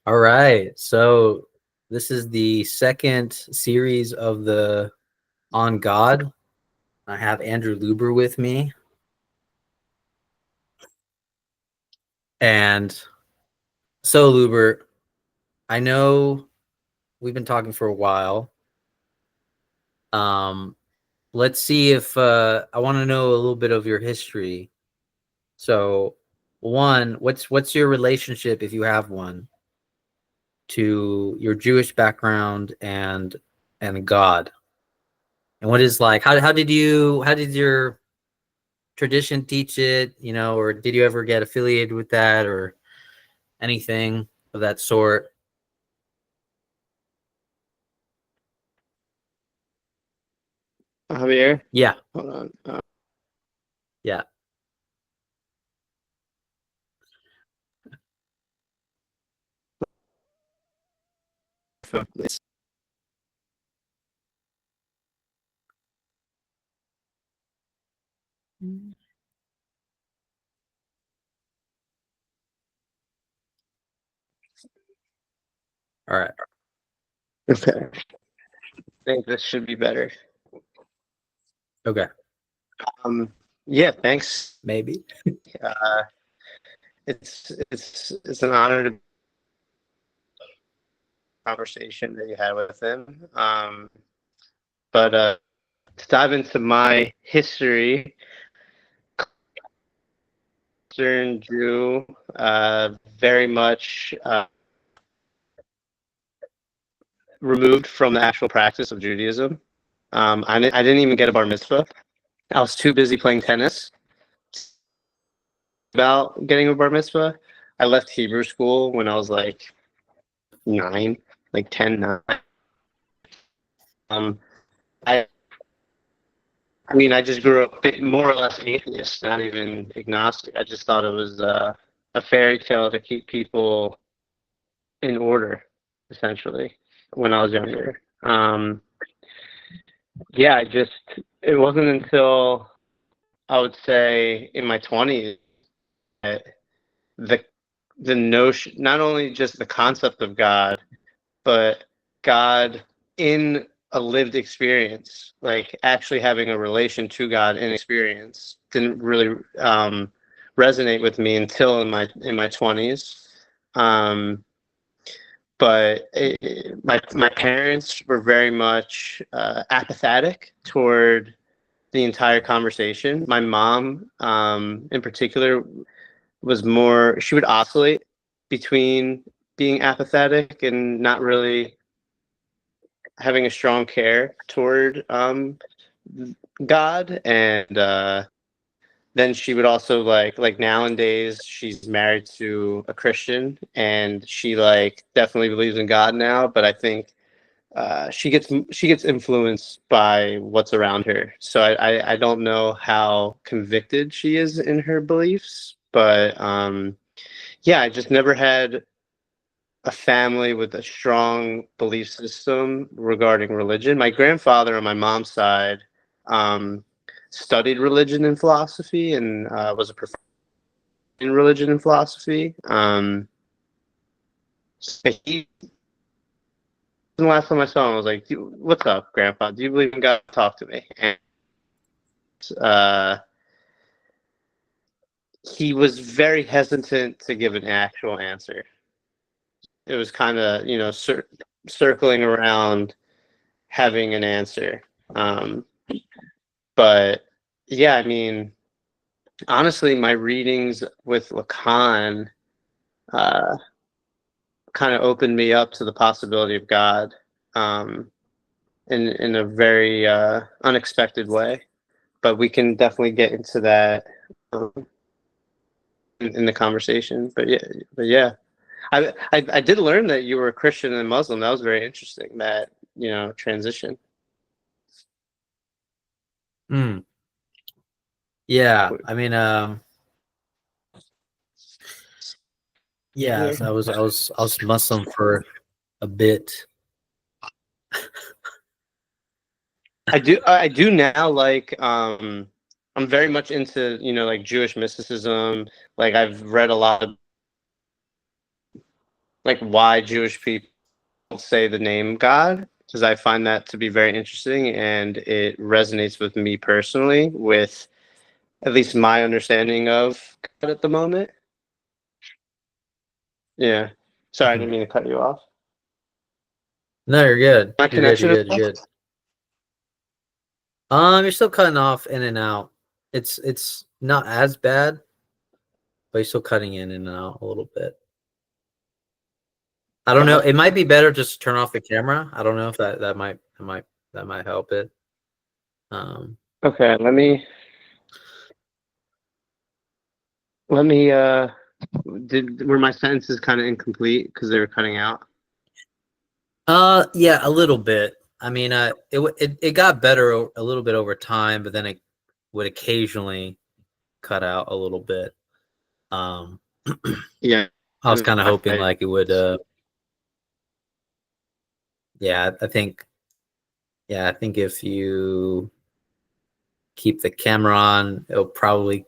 All right. So this is the second series of the On God. I have Andrew Luber with me. And so, Luber, I know we've been talking for a while. Um, let's see if I want to know a little bit of your history. So, one, what's your relationship, if you have one, to your Jewish background and God? And what is like how did your tradition teach it, or did you ever get affiliated with that or anything of that sort? Javier, Yeah. hold on. Yeah. Focus. All right. Okay. I think this should be better. Okay. Yeah, thanks. Maybe. Uh, it's an honor to conversation that you had with him. But to dive into my history, Eastern Jew, very much removed from the actual practice of Judaism. I didn't even get a bar mitzvah. I was too busy playing tennis about getting a bar mitzvah. I left Hebrew school when I was like 9, like 10, 9. Um, I, I mean, I just grew up more or less atheist, not even agnostic. I just thought it was a fairy tale to keep people in order, essentially, when I was younger. Yeah, it wasn't until I would say in my 20s that the the notion, not only just the concept of God, but God in a lived experience, like actually having a relation to God in experience, didn't really resonate with me until in my 20s. Um, but my parents were very much apathetic toward the entire conversation. My mom, in particular, was more. She would oscillate between being apathetic and not really having a strong care toward God, and then she would also like nowadays she's married to a Christian, and she like definitely believes in God now. But I think she gets influenced by what's around her. So I don't know how convicted she is in her beliefs, but yeah, I just never had a family with a strong belief system regarding religion. My grandfather on my mom's side um, studied religion and philosophy, and was a professor in religion and philosophy. So the last time I saw him, I was like, "What's up, Grandpa? Do you believe in God? Talk to me." And uh, he was very hesitant to give an actual answer. It was kind of, circling around having an answer. Um, but yeah, I mean, honestly, my readings with Lacan uh, kind of opened me up to the possibility of God, um, in a very unexpected way. But we can definitely get into that um, in the conversation. But yeah, I did learn that you were a Christian and Muslim. That was very interesting. That transition. Hmm. Yeah. I mean, yeah, Yeah. so I was Muslim for a bit. I do now, like I'm very much into like Jewish mysticism. Like I've read a lot of like why Jewish people say the name God, because I find that to be very interesting and it resonates with me personally, with at least my understanding of God at the moment. Yeah. Sorry, I Mhm. didn't mean to cut you off. No, you're good. My You're good. You're connection is good. You're good. You're still cutting off in and out. It's not as bad, but you're still cutting in and out a little bit. I don't know. It might be better just to turn off the camera. I don't know if that might help it. Um, okay. Let me did were my sentences kind of incomplete because they were cutting out? yeah, a little bit. I mean, it got better a little bit over time, but then it would occasionally cut out a little bit. Um, Yeah. I was kind of hoping I- like it would. Yeah, I think if you keep the camera on, it'll probably.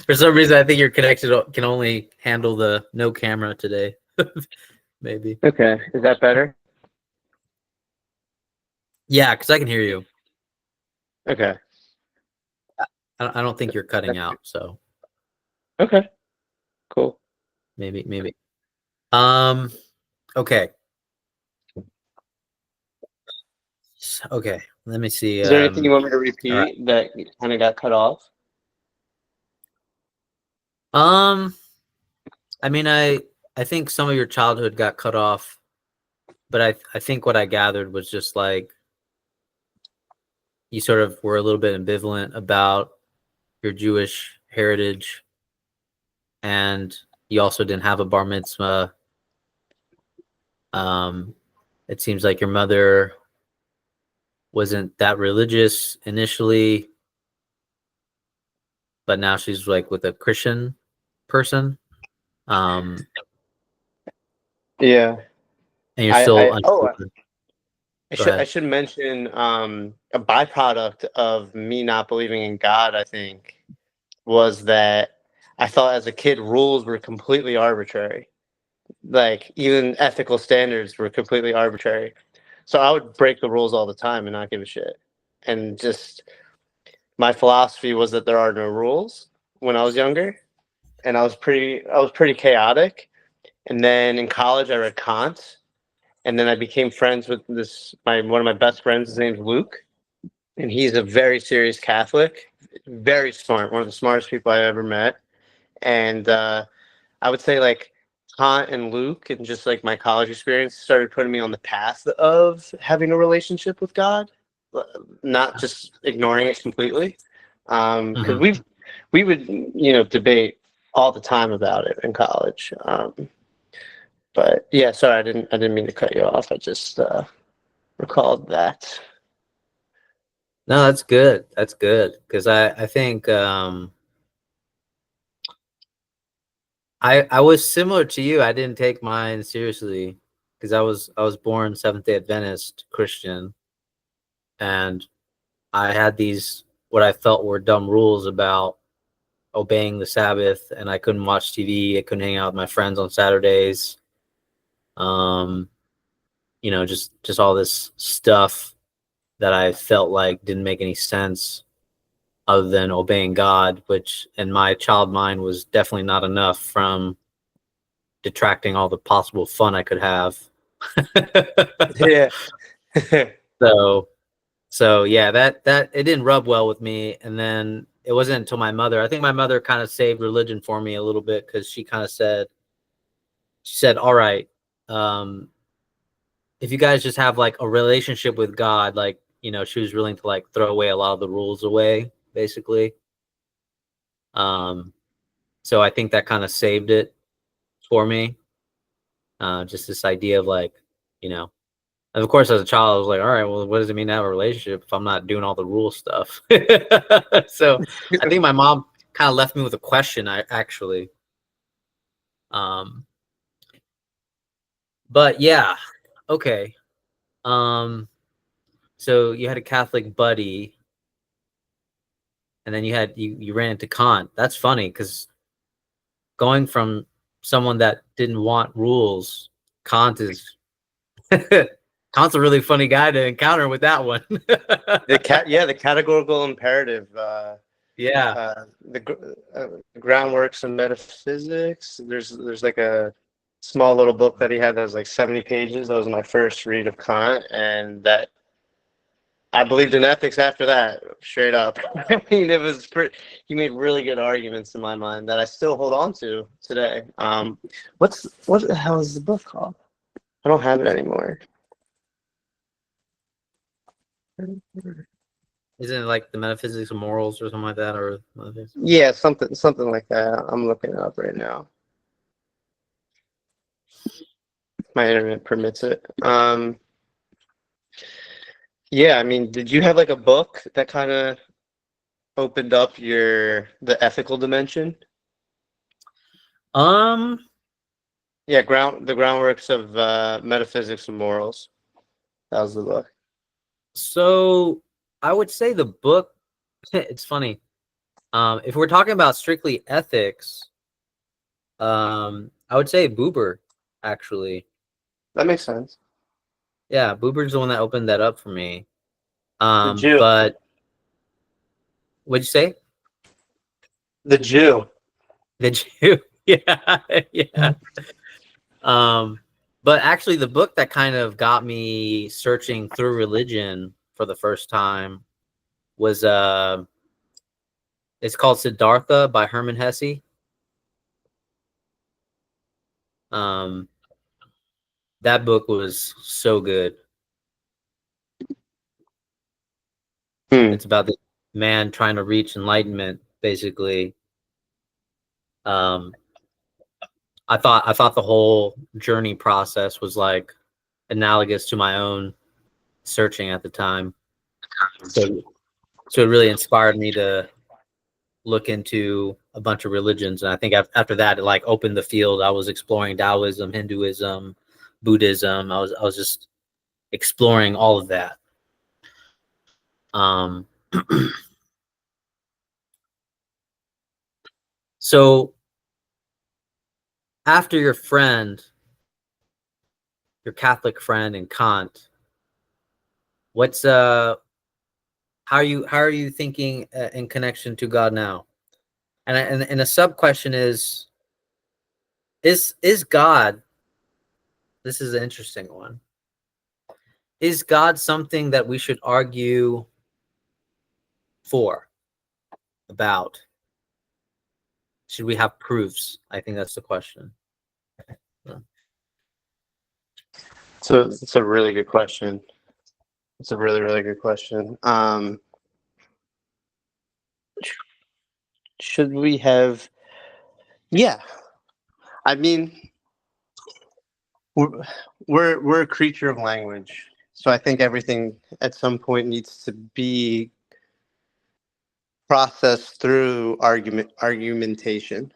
For some reason, I think your connection can only handle the no camera today. Maybe. Okay. Is that better? Yeah, because I can hear you. Okay. I don't think you're cutting out, so Okay. Cool. maybe. Um. Okay. Okay. Let me see. Is there anything you want me to All right. repeat that kind of got cut off? Um. I mean, I think some of your childhood got cut off, but I think what I gathered was just like you sort of were a little bit ambivalent about your Jewish heritage, and you also didn't have a bar mitzvah. Um, it seems like your mother wasn't that religious initially, but now she's like with a Christian person. Um, Yeah. and you're I still oh unsure. I Go I ahead. should mention a byproduct of me not believing in God, I think, was that I thought as a kid rules were completely arbitrary. Like even ethical standards were completely arbitrary. So I would break the rules all the time and not give a shit. And just my philosophy was that there are no rules when I was younger, and I was pretty chaotic. And then in college I read Kant, and then I became friends with this my one of my best friends. His name's Luke, and he's a very serious Catholic, very smart, one of the smartest people I ever met. And I would say like Kant and Luke and just like my college experience started putting me on the path of having a relationship with God, not just ignoring it completely. Because Hmm. we would debate all the time about it in college. But yeah, sorry, I didn't mean to cut you off. I just recalled that. No, that's good. That's good because I think I was similar to you. I didn't take mine seriously because I was born Seventh Day Adventist Christian, and I had these what I felt were dumb rules about obeying the Sabbath, and I couldn't watch TV. I couldn't hang out with my friends on Saturdays. Um, just all this stuff that I felt like didn't make any sense other than obeying God, which in my child mind was definitely not enough from detracting all the possible fun I could have. Yeah. so so yeah, that it didn't rub well with me. And then it wasn't until my mother, I think my mother kind of saved religion for me a little bit because she kind of said, all right, um, if you guys just have like a relationship with God, like, she was willing to like throw away a lot of the rules away, basically. Um, so I think that kind of saved it for me. Just this idea of like, you know, and of course, as a child, I was like, all right, well, what does it mean to have a relationship if I'm not doing all the rule stuff? So I think my mom kind of left me with a question, I actually. Um, but yeah, okay. Um, so you had a Catholic buddy, and then you ran into Kant. That's funny because going from someone that didn't want rules, Kant is Kant's a really funny guy to encounter with that one. The categorical imperative. Yeah. The groundworks of metaphysics. There's like a small little book that he had that was like 70 pages. That was my first read of Kant, and that I believed in ethics after that, straight up. I mean, he made really good arguments in my mind that I still hold on to today. What the hell is the book called? I don't have it anymore. Isn't it like the metaphysics of morals or something like that, or Yeah, something like that. I'm looking it up right now. My internet permits it. Yeah, I mean, did you have like a book that kind of opened up the ethical dimension? Um, Yeah, the groundworks of metaphysics and morals. That was the book. so I would say the book, it's funny. If we're talking about strictly ethics, I would say Buber, actually. That makes sense. Yeah, Buber's the one that opened that up for me. The Jew. But what'd you say? The Jew. Did you? Yeah, yeah. But actually, the book that kind of got me searching through religion for the first time was it's called Siddhartha by Hermann Hesse. Um, that book was so good. Hmm. It's about the man trying to reach enlightenment, basically. Um, I thought the whole journey process was like analogous to my own searching at the time. So it really inspired me to look into a bunch of religions, and I think after that it like opened the field. I was exploring Taoism, Hinduism, Buddhism. I was just exploring all of that. Um, so after your Catholic friend and Kant, what's how are you thinking in connection to God now? And a sub question is God, this is an interesting one. Is God something that we should argue for, about? Should we have proofs? I think that's the question. So it's a really good question. It's a really, really good question. Should we have? Yeah, I mean, we're we're a creature of language, so I think everything at some point needs to be processed through argumentation.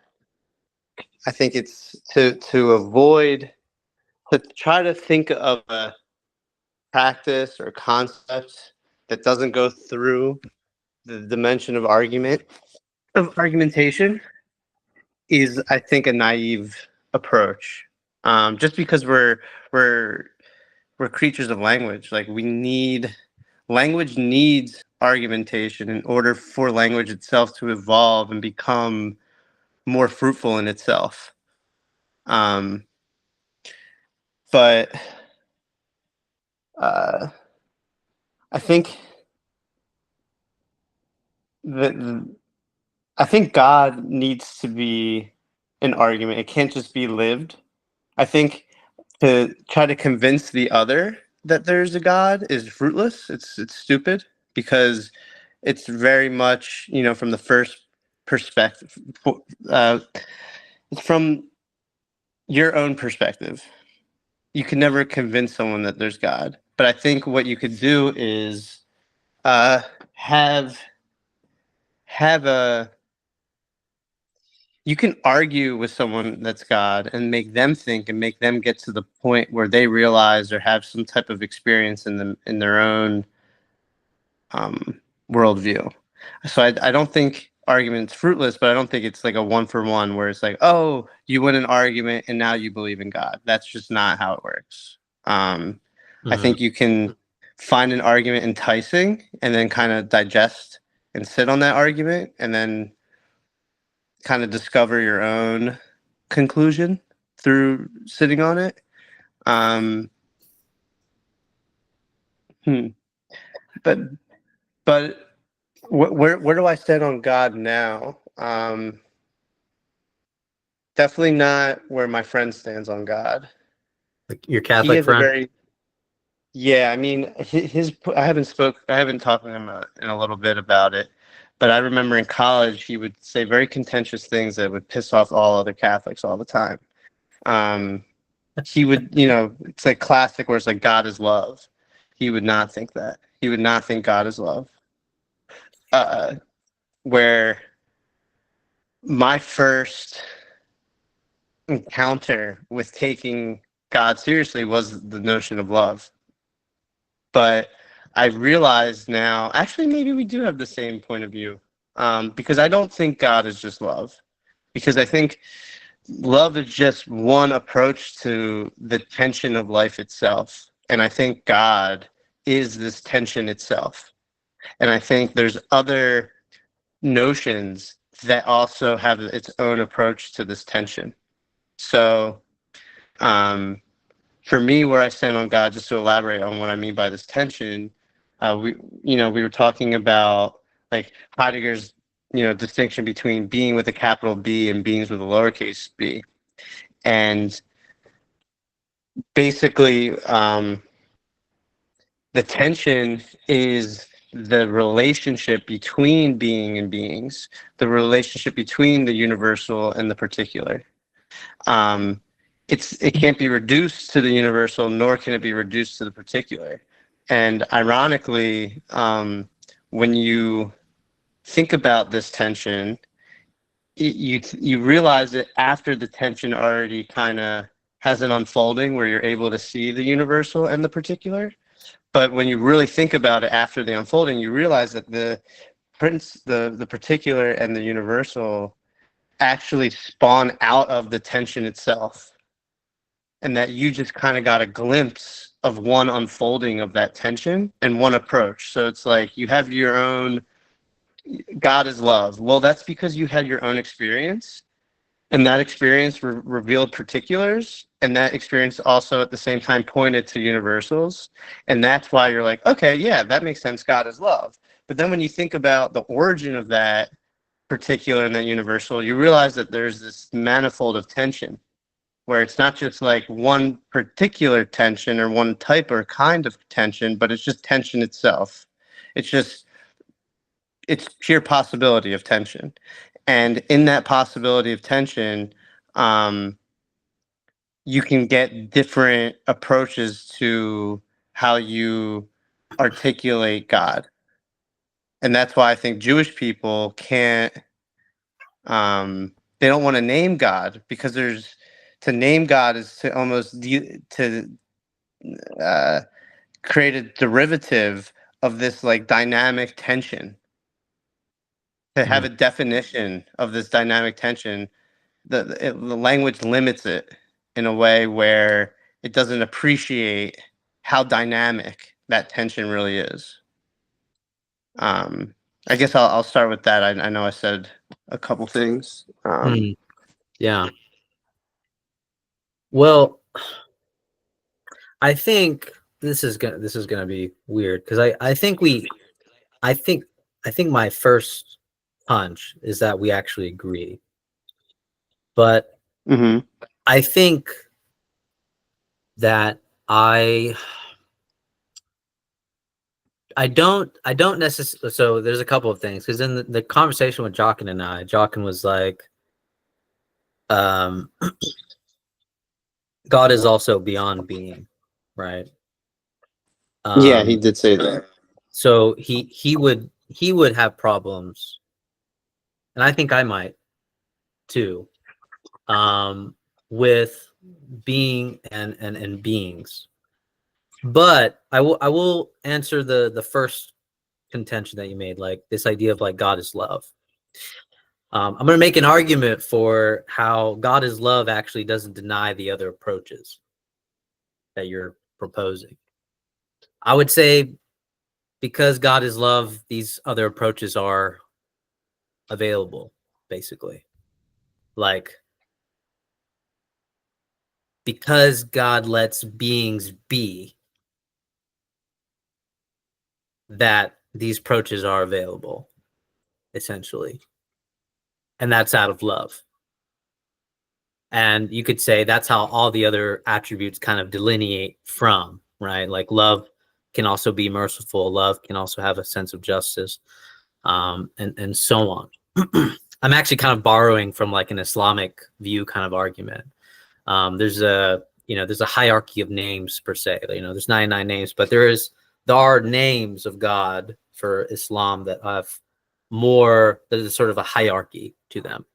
I think it's to try to think of a practice or concept that doesn't go through the dimension of argumentation is, I think, a naive approach. Just because we're we're creatures of language, like language needs argumentation in order for language itself to evolve and become more fruitful in itself. Um, but uh, I think that I think God needs to be an argument. It can't just be lived. I think to try to convince the other that there's a God is fruitless. It's stupid because it's very much, from the first perspective, uh, from your own perspective. You can never convince someone that there's God. But I think what you could do is uh, have have a you can argue with someone that's God and make them think and make them get to the point where they realize or have some type of experience in their own worldview. So I don't think argument's fruitless, but I don't think it's like a 1-for-1 where it's like, oh, you win an argument and now you believe in God. That's just not how it works. I Mhm. think you can find an argument enticing and then kind of digest and sit on that argument and then kind of discover your own conclusion through sitting on it. Um, hmm. But but where do I stand on God now? Definitely not where my friend stands on God. Like your He Catholic has a friend? very yeah. I mean, I haven't talked to him in a little bit about it, but I remember in college he would say very contentious things that would piss off all other Catholics all the time. Um, he would, it's like classic where it's like God is love. He would not think that. He would not think God is love. Uh, where my first encounter with taking God seriously was the notion of love. But I realize now, actually, maybe we do have the same point of view, because I don't think God is just love. Because I think love is just one approach to the tension of life itself. And I think God is this tension itself. And I think there's other notions that also have its own approach to this tension. So, um, for me, where I stand on God, just to elaborate on what I mean by this tension, we were talking about like Heidegger's, distinction between being with a capital B and beings with a lowercase b, and basically, the tension is the relationship between being and beings, the relationship between the universal and the particular. Um, it can't be reduced to the universal, nor can it be reduced to the particular. And ironically, when you think about this tension, you realize it after the tension already kind of has an unfolding where you're able to see the universal and the particular. But when you really think about it after the unfolding, you realize that the particular and the universal actually spawn out of the tension itself, and that you just kind of got a glimpse of one unfolding of that tension and one approach. So it's like you have your own God is love. Well, that's because you had your own experience, and that experience revealed particulars, and that experience also at the same time pointed to universals. And that's why you're like, okay, yeah, that makes sense. God is love. But then when you think about the origin of that particular and that universal, you realize that there's this manifold of tension where it's not just like one particular tension or one type or kind of tension, but it's just tension itself. It's just, it's pure possibility of tension. And in that possibility of tension, um, you can get different approaches to how you articulate God. And that's why I think Jewish people can't, they don't want to name God, because to name God is to almost to uh, create a derivative of this like dynamic tension. To have Mm. a definition of this dynamic tension, the language limits it in a way where it doesn't appreciate how dynamic that tension really is. I guess I'll start with that. I know I said a couple things. Mm. Yeah. Well, I think this is gonna be weird because I think I think my first hunch is that we actually agree, but Mm-hmm. I think that I don't necessarily. So there's a couple of things because in the conversation with Jockin and Jockin was like, um, God is also beyond being, right? Yeah, he Um, did say that. so he would have problems, and I think I might too, um, with being and beings. But I will answer the first contention that you made, like this idea of like God is love. I'm going to make an argument for how God is love actually doesn't deny the other approaches that you're proposing. I would say because God is love, these other approaches are available, basically. Like, because God lets beings be, that these approaches are available, essentially. And that's out of love. And you could say that's how all the other attributes kind of delineate from, right? Like love can also be merciful. Love can also have a sense of justice, and so on. I'm actually kind of borrowing from like an Islamic view kind of argument. There's a hierarchy of names per se. There's 99 names, but there are names of God for Islam that have more. There's sort of a hierarchy to them.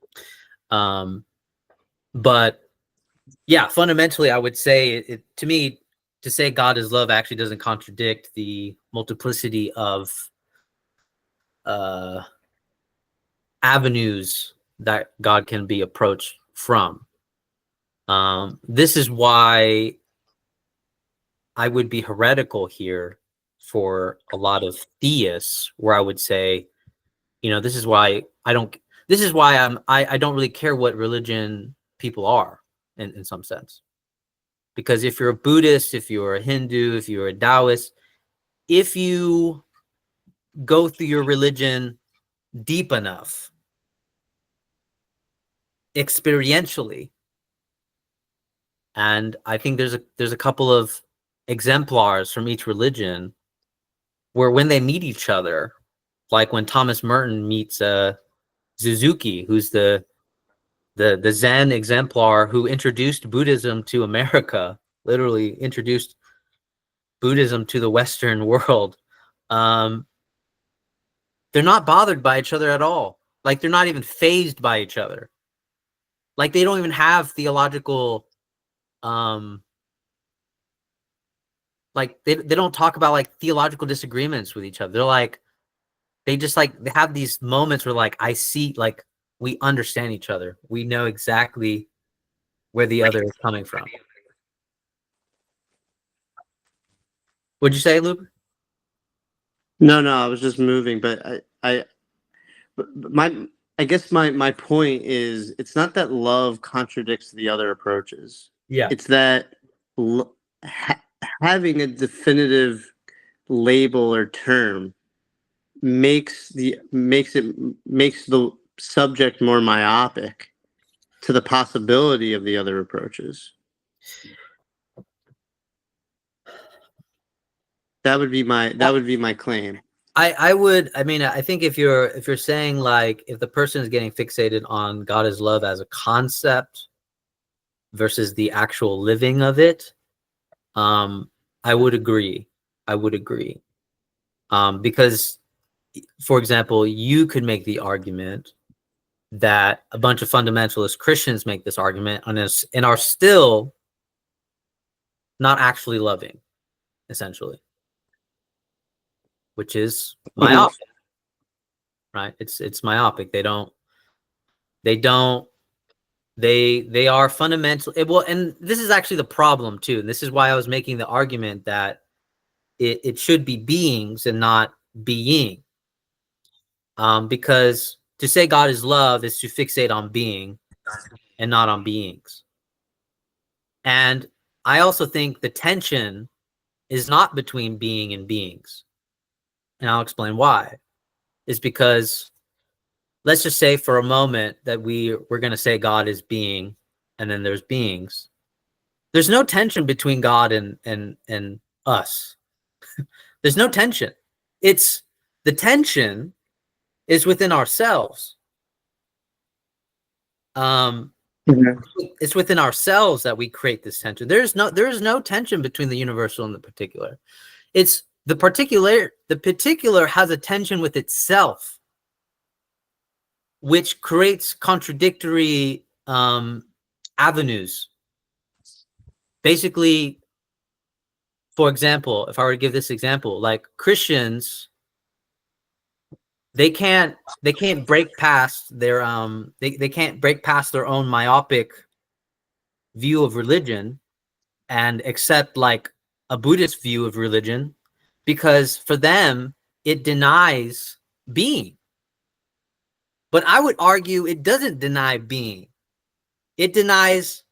But yeah, fundamentally, I would say to me, to say God is love actually doesn't contradict the multiplicity of avenues that God can be approached from. This is why I would be heretical here for a lot of theists, where I would say, this is why I don't really care what religion people are in some sense. Because if you're a Buddhist, if you're a Hindu, if you're a Taoist, if you go through your religion deep enough, experientially, and I think there's a couple of exemplars from each religion where when they meet each other, like when Thomas Merton meets Suzuki, who's the Zen exemplar who introduced Buddhism to America, literally introduced Buddhism to the Western world. They're not bothered by each other at all. Like they're not even fazed by each other. Like they don't even have theological, like they don't talk about like theological disagreements with each other. They're like, they just like, they have these moments where like, I see, like we understand each other. We know exactly where the other is coming from. Would you say, Luke? No, I was just moving, but my I guess my point is it's not that love contradicts the other approaches. Yeah. It's that having a definitive label or term makes the subject more myopic to the possibility of the other approaches. That would be my claim. I think if you're saying like if the person is getting fixated on God is love as a concept versus the actual living of it, I would agree. Because, for example, you could make the argument that a bunch of fundamentalist Christians make this argument and are still not actually loving, essentially, which is myopic, right? It's myopic. They are fundamental. And this is actually the problem too. And this is why I was making the argument that it should be beings and not being. Because to say God is love is to fixate on being and not on beings. And I also think the tension is not between being and beings. And I'll explain why. Is because let's just say for a moment that we're going to say God is being and then there's beings. There's no tension between God and us. There's no tension. The tension is within ourselves. It's within ourselves that we create this tension. There is no tension between the universal and the particular. It's the particular has a tension with itself, which creates contradictory avenues. Basically, for example, if I were to give this example, like Christians, they can't break past their they can't break past their own myopic view of religion and accept like a Buddhist view of religion, because for them it denies being. But I would argue it doesn't deny being. It denies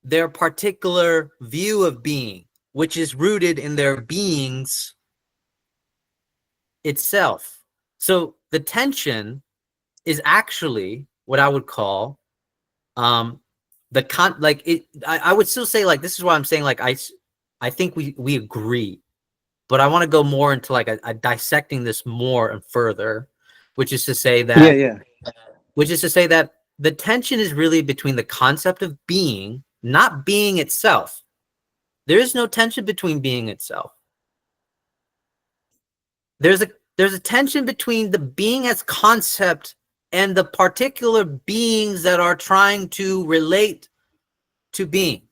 their particular view of being, which is rooted in their beings itself. So the tension is actually what I would call like it. I would still say like this is why I'm saying like I think we agree, but I want to go more into like a dissecting this more and further, which is to say that Yeah. the tension is really between the concept of being, not being itself. There is no tension between being itself. There's a tension between the being as concept and the particular beings that are trying to relate to being.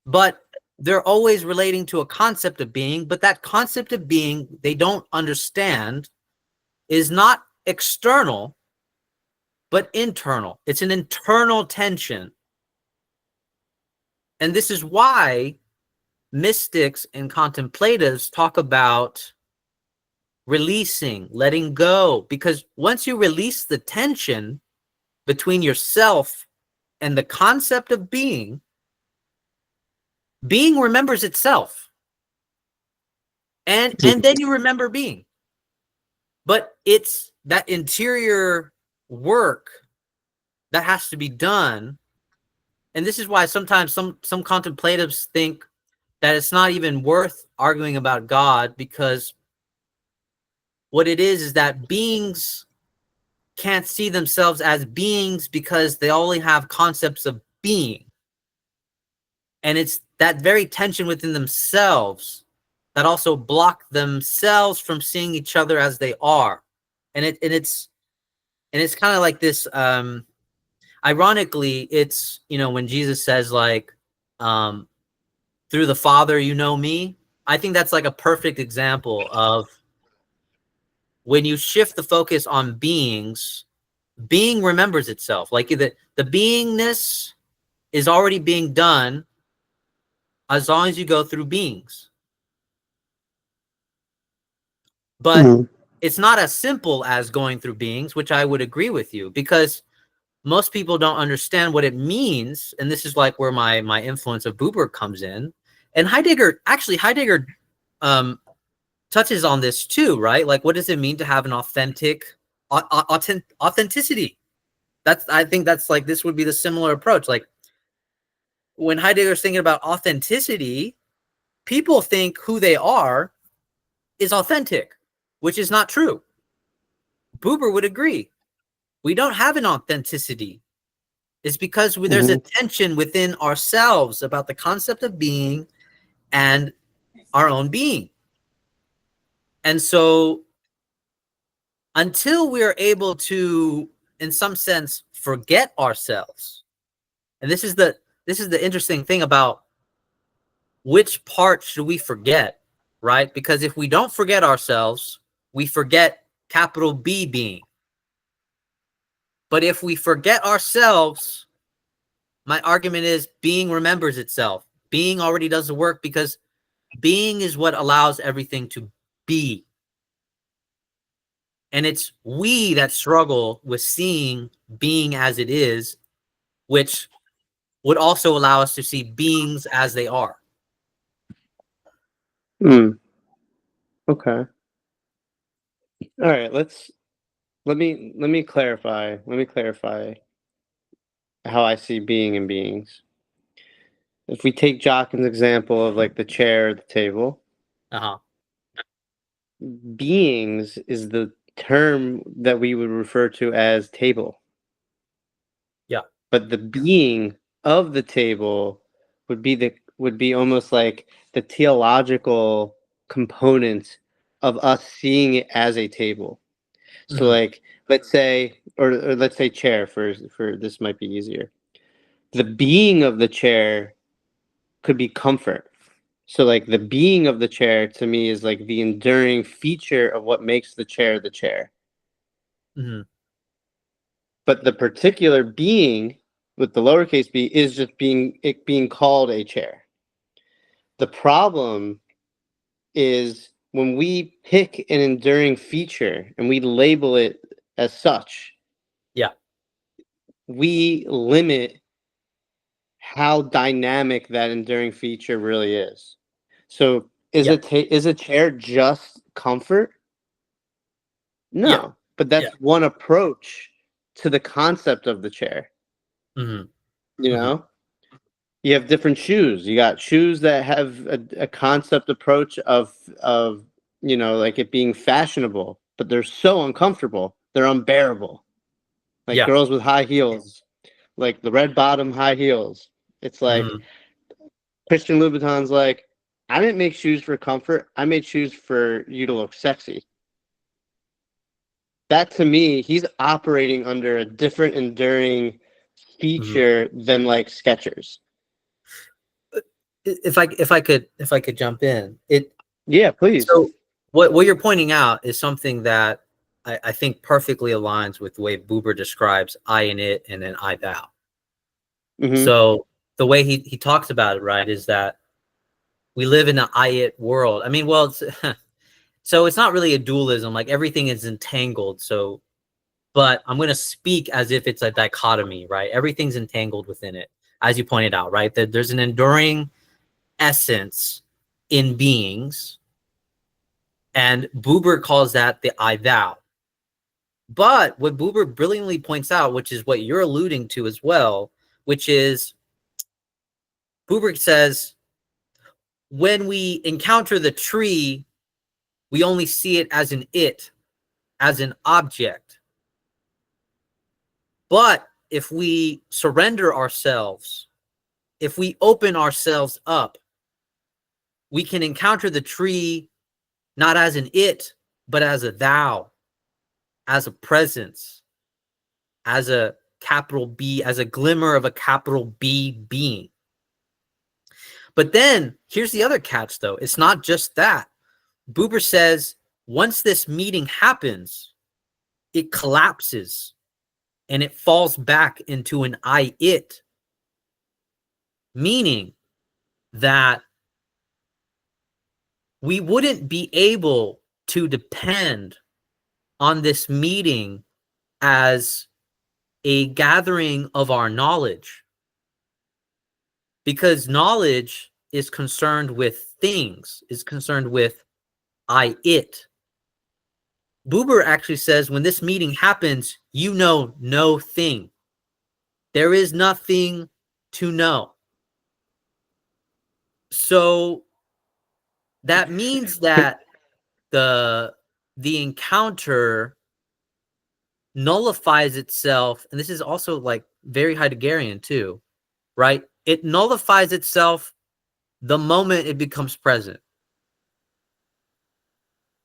But they're always relating to a concept of being, but that concept of being they don't understand is not external, but internal. It's an internal tension. And this is why mystics and contemplatives talk about releasing, letting go, because once you release the tension between yourself and the concept of being, being remembers itself. And then you remember being. But it's that interior work that has to be done. And this is why sometimes some contemplatives think that it's not even worth arguing about God, because what it is that beings can't see themselves as beings because they only have concepts of being. And it's that very tension within themselves that also block themselves from seeing each other as they are. And it's kind of like this ironically, it's, you know, when Jesus says like through the Father you know me, I think that's like a perfect example of when you shift the focus on beings, being remembers itself. Like the beingness is already being done as long as you go through beings. But it's not as simple as going through beings, which I would agree with you, because most people don't understand what it means. And this is like where my influence of Buber comes in. And Heidegger um, touches on this too, right? Like, what does it mean to have an authenticity? I think that's like, this would be the similar approach. Like when Heidegger's thinking about authenticity, people think who they are is authentic, which is not true. Buber would agree. We don't have an authenticity. It's because there's a tension within ourselves about the concept of being and our own being. And so until we are able to, in some sense, forget ourselves, and this is the interesting thing about which part should we forget, right? Because if we don't forget ourselves, we forget capital B being. But if we forget ourselves, my argument is being remembers itself. Being already does the work, because being is what allows everything to be. And it's we that struggle with seeing being as it is, which would also allow us to see beings as they are. Okay. All right. Let me clarify. Let me clarify how I see being and beings. If we take Jockin's example of like the chair or the table, Uh-huh. beings is the term that we would refer to as table. Yeah. But the being of the table would be almost like the theological component of us seeing it as a table. So like let's say or let's say chair for this might be easier. The being of the chair could be comfort. So like the being of the chair to me is like the enduring feature of what makes the chair the chair. Mm-hmm. But the particular being with the lowercase b is just being called a chair. The problem is when we pick an enduring feature and we label it as such, Yeah. we limit how dynamic that enduring feature really is. So Yeah. is a chair just comfort? Yeah. No, but that's one approach to the concept of the chair. Mm-hmm. You Mm-hmm. know, you have different shoes. You got shoes that have a concept approach of like it being fashionable, but they're so uncomfortable, they're unbearable. Like Yeah. girls with high heels, like the red bottom high heels. It's like Mm-hmm. Christian Louboutin's like, I didn't make shoes for comfort. I made shoes for you to look sexy. That to me, he's operating under a different enduring Mm-hmm. feature than like Skechers. If I could jump in, Yeah, please. so what you're pointing out is something that I think perfectly aligns with the way Buber describes I and it and then I thou. Mm-hmm. So the way he talks about it, right, is that we live in an I it world. I mean, well, so it's not really a dualism, like everything is entangled. So, but I'm going to speak as if it's a dichotomy, right? Everything's entangled within it, as you pointed out, right? That there's an enduring essence in beings, and Buber calls that the I thou. But what Buber brilliantly points out, which is what you're alluding to as well, which is Buber says, when we encounter the tree, we only see it as an it, as an object. But if we surrender ourselves, if we open ourselves up, we can encounter the tree not as an it, but as a thou, as a presence, as a capital B, as a glimmer of a capital B being. But then here's the other catch, though. It's not just that. Buber says once this meeting happens, it collapses and it falls back into an I it, meaning that we wouldn't be able to depend on this meeting as a gathering of our knowledge, because knowledge is concerned with things, is concerned with I it. Buber actually says when this meeting happens, you know no thing. There is nothing to know. So that means that the encounter nullifies itself, and this is also like very Heideggerian too, right? It nullifies itself the moment it becomes present.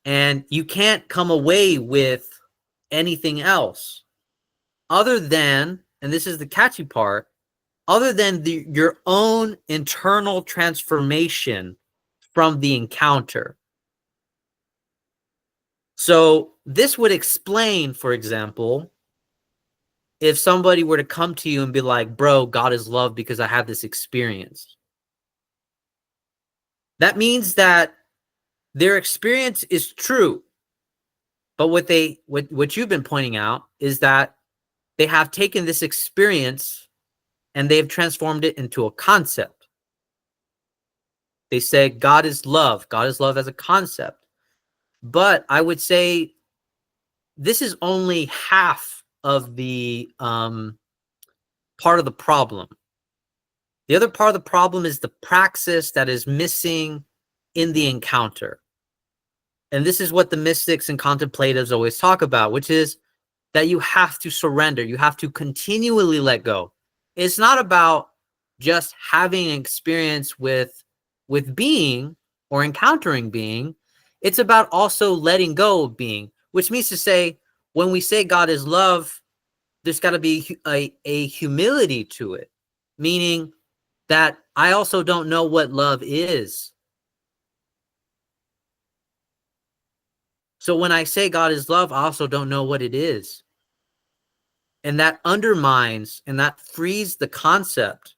And you can't come away with anything else other than, and this is the catchy part, other than your own internal transformation from the encounter. So this would explain, for example, if somebody were to come to you and be like, bro, God is love because I have this experience. That means that their experience is true. But what you've been pointing out is that they have taken this experience and they've transformed it into a concept. They say God is love. God is love as a concept. But I would say this is only half of the part of the problem. The other part of the problem is the praxis that is missing in the encounter. And this is what the mystics and contemplatives always talk about, which is that you have to surrender. You have to continually let go. It's not about just having an experience with being or encountering being. It's about also letting go of being, which means to say, when we say God is love, there's got to be a humility to it, meaning that I also don't know what love is. So when I say God is love, I also don't know what it is. And that undermines and that frees the concept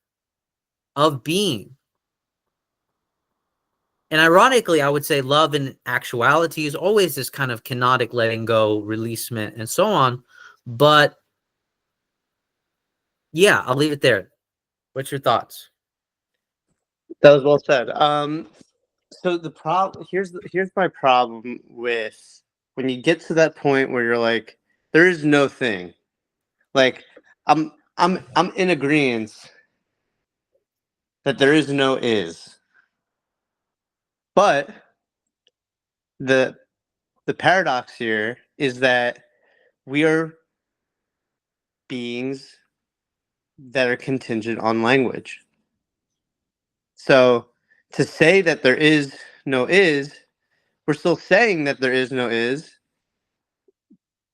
of being. And ironically, I would say love in actuality is always this kind of kenotic letting go, releasement, and so on. But yeah, I'll leave it there. What's your thoughts? That was well said. So the problem here's my problem with when you get to that point where you're like, there is no thing. Like I'm in agreement that there is no is, but the the paradox here is that we are beings that are contingent on language. So to say that there is no is, we're still saying that there is no is,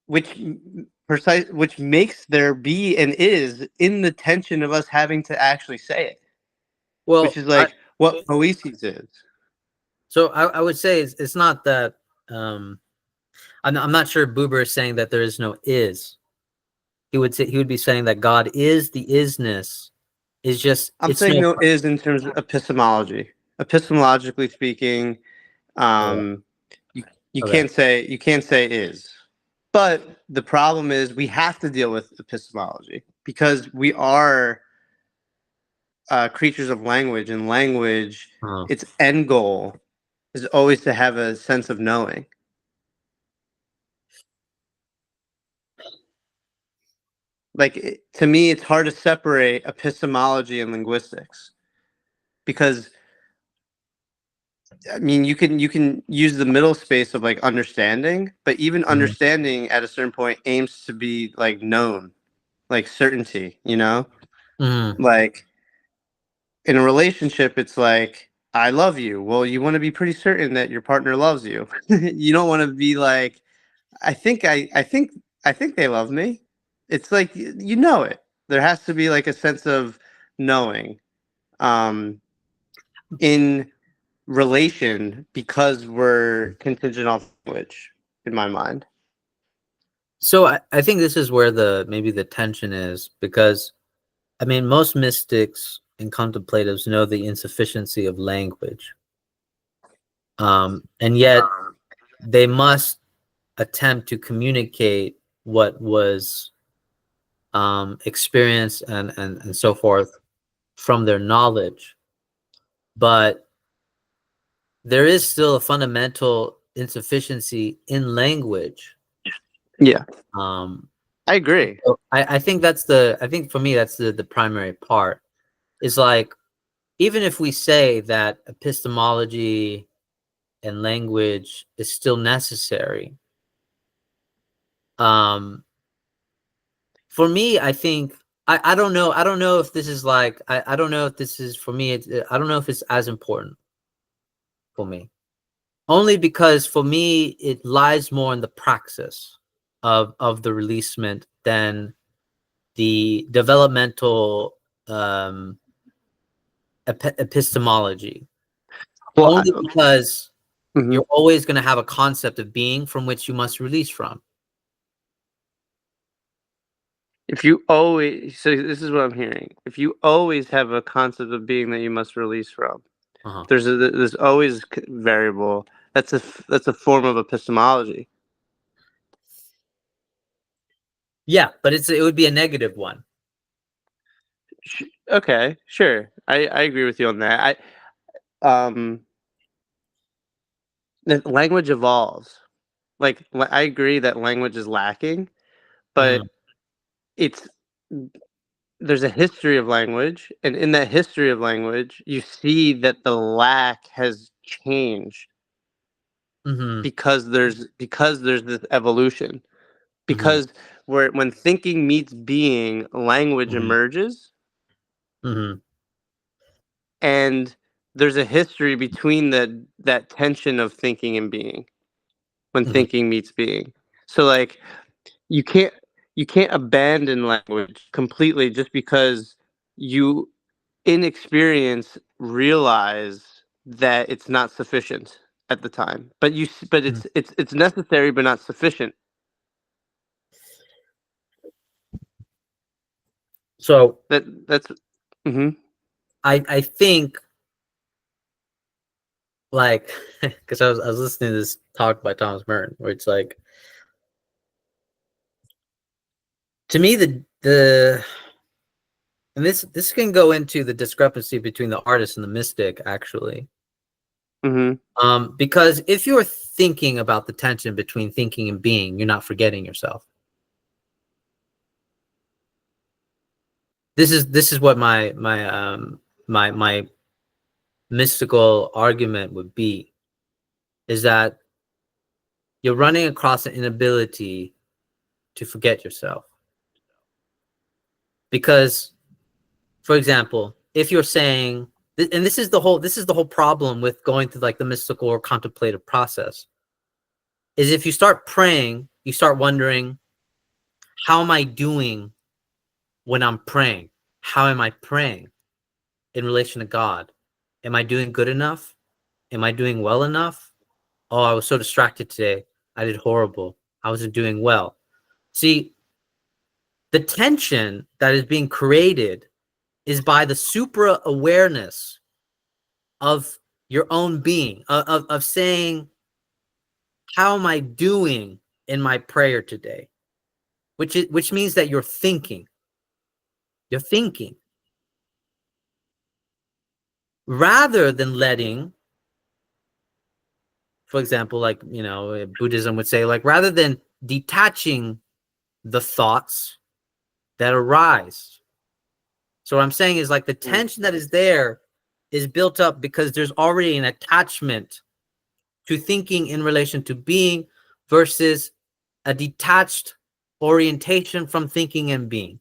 which which makes there be an is in the tension of us having to actually say it, which Well, is like what poesis is. I would say it's not that. Um, I'm not sure Buber is saying that there is no is. He would be saying that God is the isness. Is just I'm it's saying no. no is in terms of epistemology. Epistemologically speaking, Yeah, um, you, okay. you can't say is. But the problem is we have to deal with epistemology because we are creatures of language, and language, Uh-huh. its end goal is always to have a sense of knowing. Like to me, it's hard to separate epistemology and linguistics because I mean you can use the middle space of like understanding, but even Mhm. understanding at a certain point aims to be like known, like certainty. You know, Mhm. like in a relationship, it's like, I love you. Well, you want to be pretty certain that your partner loves you. You don't want to be like, I think they love me. It's like, you know it. There has to be like a sense of knowing um, in relation because we're contingent on language, in my mind. So I think this is where the maybe the tension is because I mean most mystics and contemplatives know the insufficiency of language, and yet they must attempt to communicate what was experienced and so forth from their knowledge, but there is still a fundamental insufficiency in language. Yeah, Um, I agree. so I think I think for me that's the primary part. Is like even if we say that epistemology and language is still necessary, um, for me, I think I don't know. I don't know if this is like I don't know if this is for me. I don't know if it's as important for me. Only because for me it lies more in the praxis of the releasement than the developmental um, epistemology. Well, Only because mhm. you're always going to have a concept of being from which you must release from. If you always, so this is what I'm hearing. If you always have a concept of being that you must release from, Uh-huh. there's always variable. That's a form of epistemology. Yeah, but it would be a negative one. Okay, sure. I agree with you on that. The language evolves. Like I agree that language is lacking, but Mhm, it's there's a history of language, and in that history of language, you see that the lack has changed mhm, because there's this evolution. mhm, Because when thinking meets being, language mhm, emerges, mhm, and there's a history between that tension of thinking and being when mhm, thinking meets being. So like you can't you can't abandon language completely just because you in experience realize that it's not sufficient. at the time, but Mhm. it's necessary but not sufficient. So That's hmm I think like because I was listening to this talk by Thomas Merton where it's like to me the and this can go into the discrepancy between the artist and the mystic actually. hmm Because if you're thinking about the tension between thinking and being, you're not forgetting yourself. This is what my mystical argument would be is that you're running across an inability to forget yourself. Because, for example, if you're saying, and this is the whole problem with going through like the mystical or contemplative process, is if you start praying, you start wondering, how am I doing when I'm praying? How am I praying in relation to God? Am I doing good enough? Am I doing well enough? Oh, I was so distracted today. I did horrible. I wasn't doing well. See, the tension that is being created is by the supra awareness of your own being, of saying, how am I doing in my prayer today? Which means that you're thinking. You're thinking rather than letting, for example, like Buddhism would say, like rather than detaching the thoughts that arise. So what I'm saying is like the tension that is there is built up because there's already an attachment to thinking in relation to being versus a detached orientation from thinking and being.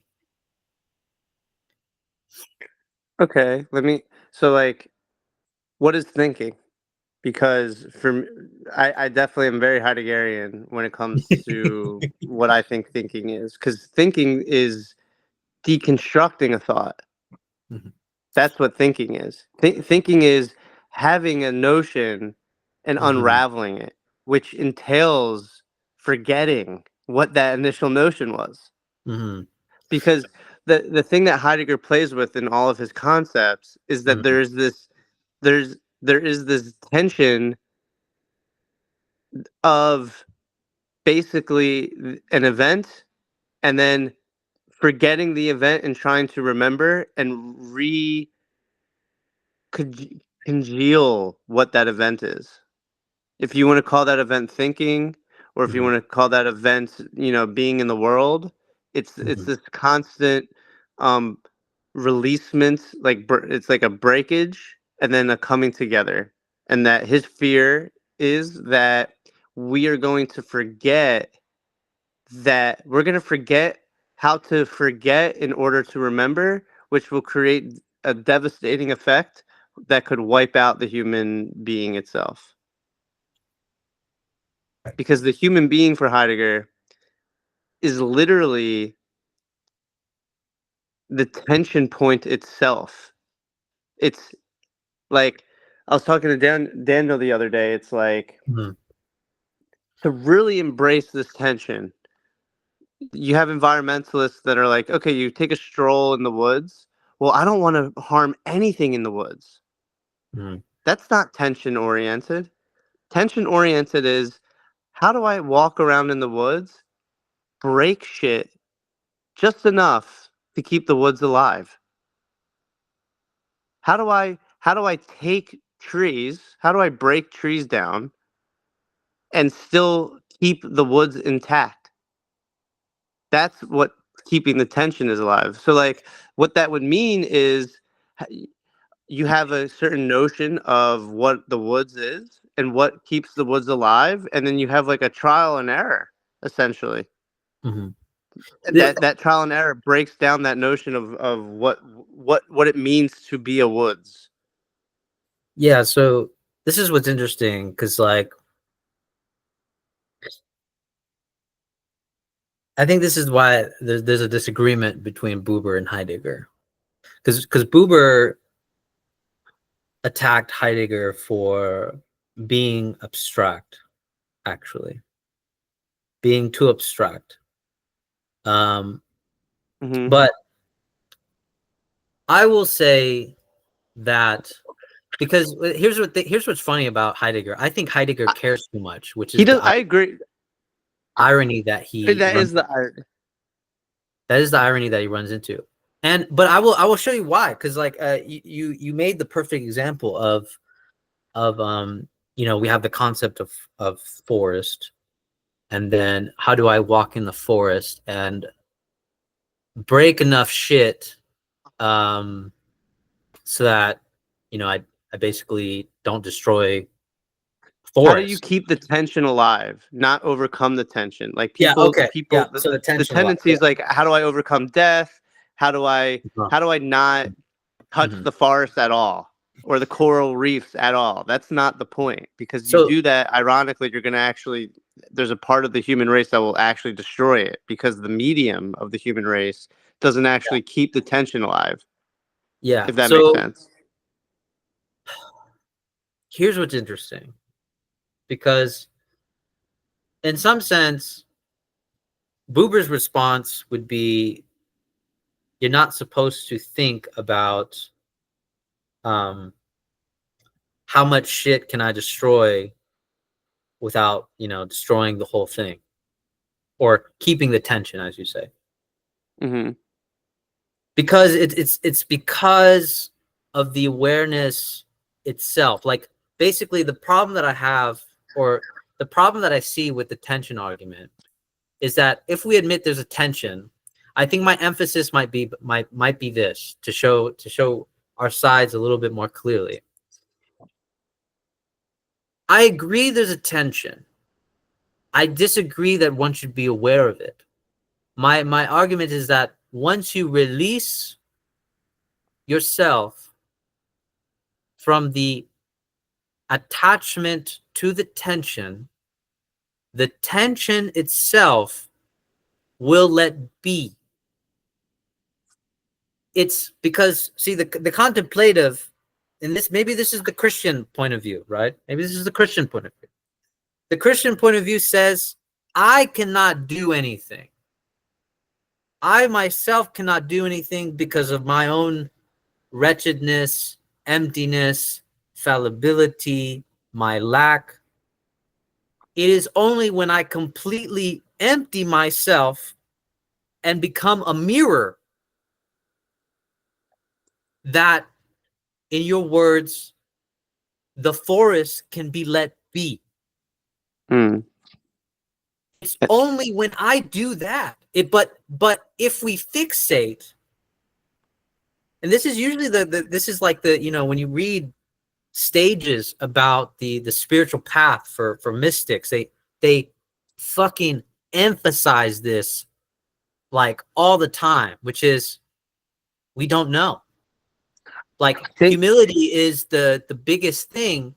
Okay, let me. So, like, what is thinking? Because I definitely am very Heideggerian when it comes to what I think thinking is. Because thinking is deconstructing a thought. Mhm, That's what thinking is. Thinking is having a notion and mhm, unraveling it, which entails forgetting what that initial notion was. mhm, Because the thing that Heidegger plays with in all of his concepts is that mhm, there is this tension of basically an event and then forgetting the event and trying to remember and congeal what that event is. If you want to call that event thinking, or if you mhm, want to call that event, being in the world, it's mhm, this constant um releasement, like it's like a breakage and then a coming together. And that his fear is that we are going to forget that we're going to forget how to forget in order to remember, which will create a devastating effect that could wipe out the human being itself. Because the human being for Heidegger is literally the tension point itself. It's like I was talking to Daniel the other day. It's like mhm, to really embrace this tension. You have environmentalists that are like, okay, you take a stroll in the woods. Well, I don't want to harm anything in the woods. mhm, That's not tension oriented. Tension oriented is how do I walk around in the woods, break shit just enough to keep the woods alive? How do I take trees? How do I break trees down and still keep the woods intact? That's what keeping the tension is alive. So like what that would mean is you have a certain notion of what the woods is and what keeps the woods alive, and then you have like a trial and error essentially. mhm. Yeah, That trial and error breaks down that notion of what it means to be a woods. yeah, so this is what's interesting because like I think this is why there's a disagreement between Buber and Heidegger because Buber attacked Heidegger for being abstract, actually. Being too abstract. Hmm. But I will say that because here's what's funny about Heidegger. I think Heidegger cares too much, which He is does. the I agree. irony that he That runs. is the irony. That is the irony that he runs into. And but I will show you why, because like you made the perfect example of we have the concept of forest, and then how do I walk in the forest and break enough shit so that I basically don't destroy How do you forest. keep the tension alive, not overcome the tension? Like Yeah, people, okay. Yeah, so the attention a lot. tendency is like, how do I overcome death? How do I, Yeah. how do I not touch Mhm. the forest at all or the coral reefs at all? That's not the point, because you So do that, ironically, you're going to actually, there's a part of the human race that will actually destroy it, because the medium of the human race doesn't actually keep the tension alive, yeah, if that makes so sense. here's what's interesting, because in some sense Buber's response would be, you're not supposed to think about um, how much shit can I destroy without, destroying the whole thing, or keeping the tension, as you say, Hmm. because it's because of the awareness itself. Like basically, the problem that I have, or the problem that I see with the tension argument, is that if we admit there's a tension, I think my emphasis might be this, to show our sides a little bit more clearly. I agree there's a tension. I disagree that one should be aware of it. My argument is that once you release yourself from the attachment to the tension itself will let be. It's because, see, the contemplative, and maybe this is the Christian point of view, right? Maybe this is the Christian point of view. The Christian point of view says, I cannot do anything. I myself cannot do anything because of my own wretchedness, emptiness, fallibility, my lack. It is only when I completely empty myself and become a mirror that, in your words, the forest can be let be. Mm. It's only when I do that. But if we fixate, and this is usually this is like when you read stages about the spiritual path for mystics, they fucking emphasize this like all the time, which is, we don't know. Like I think humility is the biggest thing.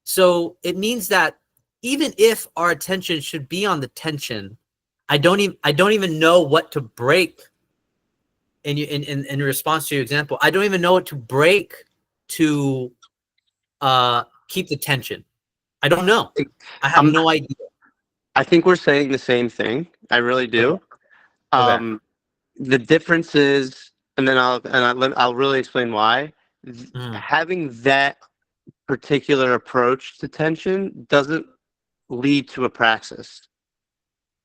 So it means that even if our attention should be on the tension, I don't even know what to break. In response to your example, I don't even know what to break to keep the tension. I don't know. I have I'm no idea. I think we're saying the same thing. I really Okay. do. Okay. Um, the difference is, and then I'll really explain why. Mhm. Having that particular approach to tension doesn't lead to a praxis.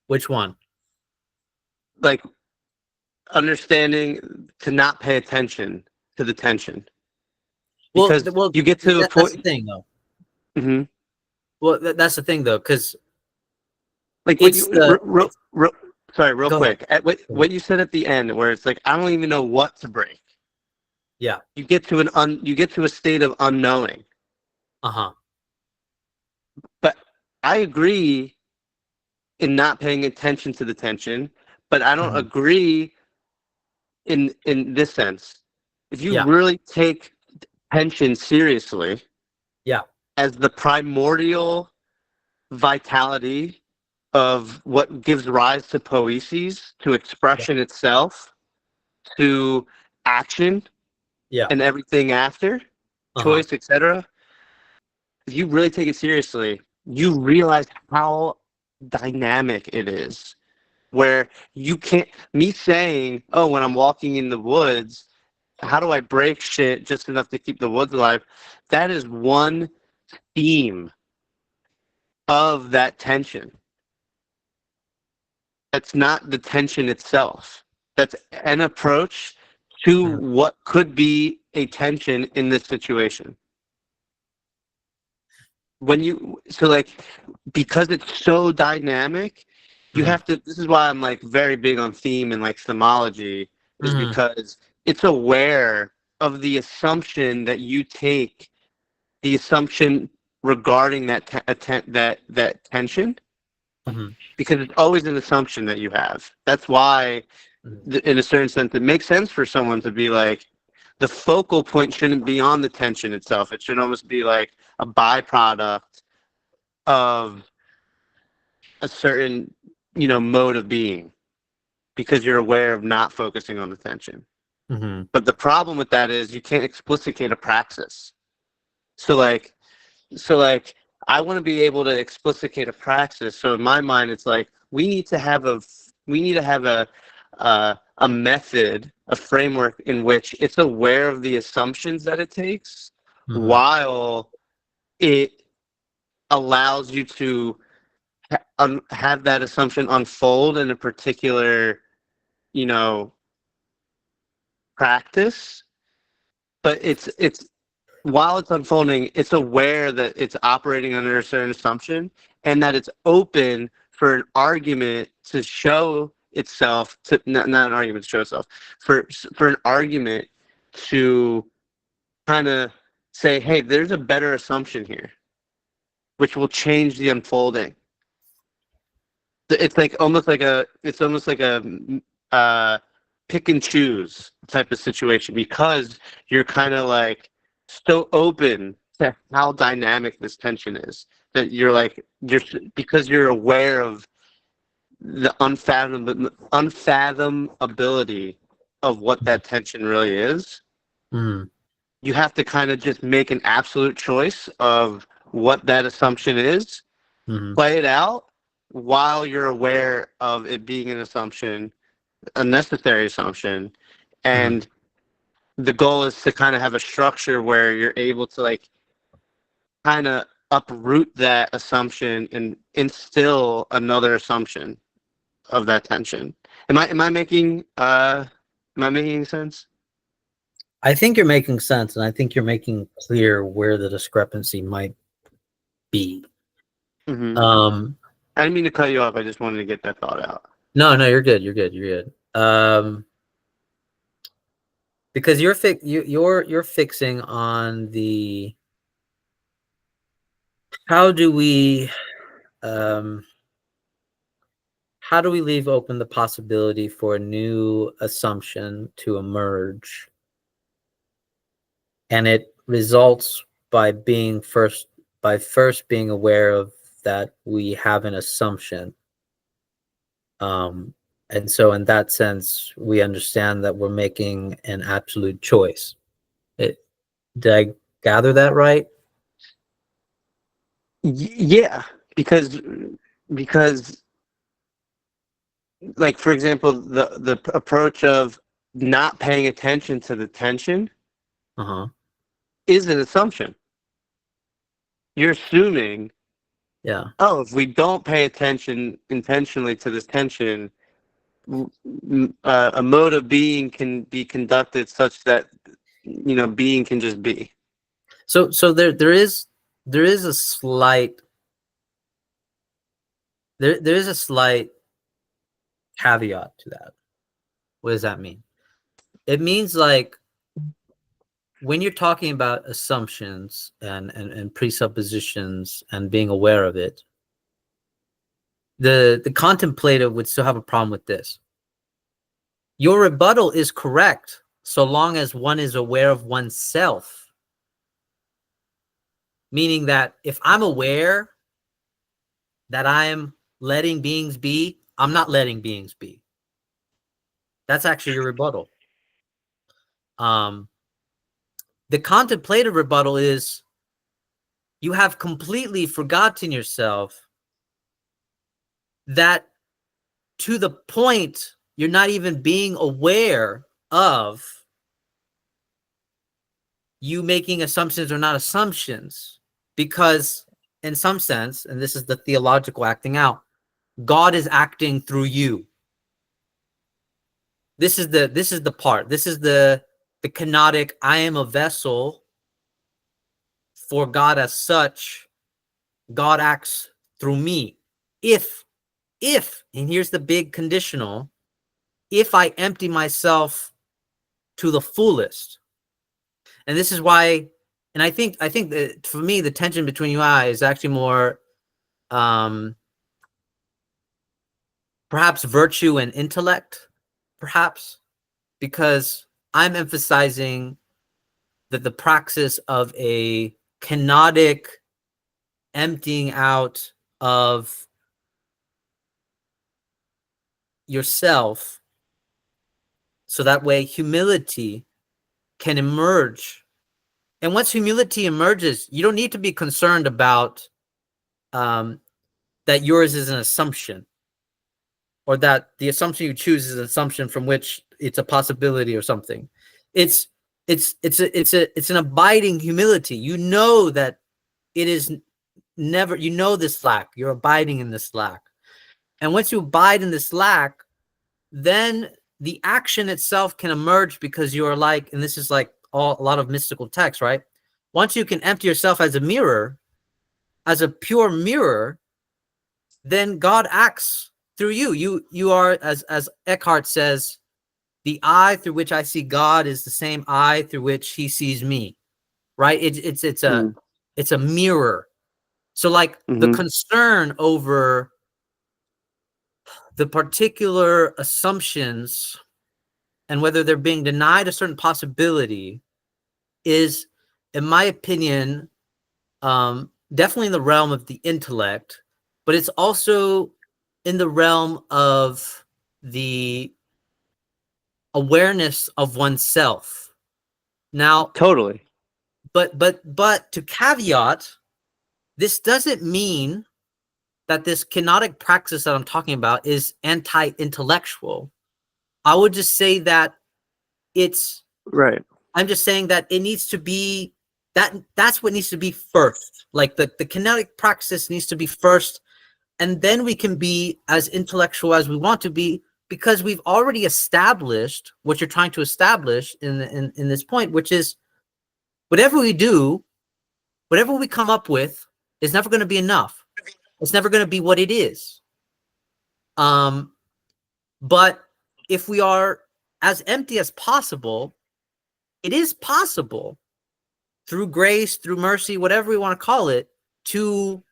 Which one? Like understanding to not pay attention to the tension, because Well, you get to a that's the point. thing, though. Mhm. Well, that's the thing, though, because Like what it's you, the it's, sorry, real go ahead. quick. At Go ahead. what you said at the end, where it's like I don't even know what to break. Yeah. You get to you get to a state of unknowing. Uh-huh. But I agree in not paying attention to the tension, but I don't Mhm. agree in this sense. If you Yeah. really take tension seriously Yeah. as the primordial vitality of what gives rise to poiesis, to Yeah. expression itself, to action Yeah. and everything after, Uh-huh. choice, etc., if you really take it seriously, you realize how dynamic it is. Where you can't, me saying, oh, when I'm walking in the woods, how do I break shit just enough to keep the woods alive? That is one theme of that tension. That's not the tension itself. That's an approach to Mhm. what could be a tension in this situation. When you, so like, because it's so dynamic, you Mhm. have to, this is why I'm like very big on theme and like themology, is Mhm. because it's aware of the assumption that you take, the assumption regarding that tension, Mhm. because it's always an assumption that you have. That's why, Mhm. in a certain sense, it makes sense for someone to be like, the focal point shouldn't be on the tension itself. It should almost be like a byproduct of a certain, mode of being, because you're aware of not focusing on the tension. Mhm. But the problem with that is you can't explicate a praxis. So like so like, I want to be able to explicate a praxis. So in my mind, it's like we need to have a method, a framework in which it's aware of the assumptions that it takes, Mhm. while it allows you to have that assumption unfold in a particular, you know, practice. But it's while it's unfolding, it's aware that it's operating under a certain assumption, and that it's open for an argument to show itself, to not an argument to show itself, for an argument to kind of say, hey, there's a better assumption here, which will change the unfolding. It's almost like a uh, pick and choose type of situation, because you're kind of like so open to how dynamic this tension is, that you're because you're aware of the unfathomability of what that tension really is. Mhm. You have to kind of just make an absolute choice of what that assumption is, Mhm. play it out while you're aware of it being an assumption, a necessary assumption. Mhm. And the goal is to kind of have a structure where you're able to like kind of uproot that assumption and instill another assumption of that tension. Am I making sense? I think you're making sense, and I think you're making clear where the discrepancy might be. Hmm. Um, I didn't mean to cut you off. I just wanted to get that thought out. no, no, you're good. You're good. You're good. Because you're fixing on the how do we um how do we leave open the possibility for a new assumption to emerge, and it results by first being aware of that we have an assumption. Um, and so in that sense, we understand that we're making an absolute choice. It, did I gather that right? Yeah, because because like, for example, the approach of not paying attention to the tension Uh-huh. is an assumption. You're assuming, Yeah. oh, if we don't pay attention intentionally to this tension, a mode of being can be conducted such that, being can just be. So there is a slight there is a slight caveat to that. What does that mean? It means like when you're talking about assumptions and presuppositions and being aware of it, the contemplative would still have a problem with this. Your rebuttal is correct so long as one is aware of oneself. Meaning that if I'm aware that I am letting beings be, I'm not letting beings be. That's actually your rebuttal. Um, the contemplative rebuttal is you have completely forgotten yourself, that to the point you're not even being aware of you making assumptions or not assumptions. Because in some sense, and this is the theological acting out, God is acting through you. This is the part. This is the kenotic, I am a vessel for God as such. God acts through me. If, and here's the big conditional, if I empty myself to the fullest. And this is why, and I think that for me, the tension between you and I is actually more perhaps virtue and intellect, perhaps, because I'm emphasizing that the praxis of a kenotic emptying out of yourself, so that way humility can emerge. And once humility emerges, you don't need to be concerned about that yours is an assumption, or that the assumption you choose is an assumption from which it's a possibility or something. It's an abiding humility. You know that it is never, you know this lack, you're abiding in this lack. And once you abide in this lack, then the action itself can emerge, because you're like, and this is like a lot of mystical text, right? Once you can empty yourself as a mirror, as a pure mirror, then God acts through you. You are, as Eckhart says, the eye through which I see God is the same eye through which he sees me, right? It's a mirror. So like the Mm-hmm. concern over the particular assumptions and whether they're being denied a certain possibility is, in my opinion, definitely in the realm of the intellect, but it's also in the realm of the awareness of oneself. Now, Totally. but to caveat, this doesn't mean that this kenotic praxis that I'm talking about is anti-intellectual. I would just say that it's, Right. I'm just saying that it needs to be, that's what needs to be first. Like the kinetic praxis needs to be first, and then we can be as intellectual as we want to be, because we've already established what you're trying to establish in this point, which is whatever we do, whatever we come up with is never going to be enough. It's never going to be what it is. But if we are as empty as possible, it is possible through grace, through mercy, whatever we want to call it, to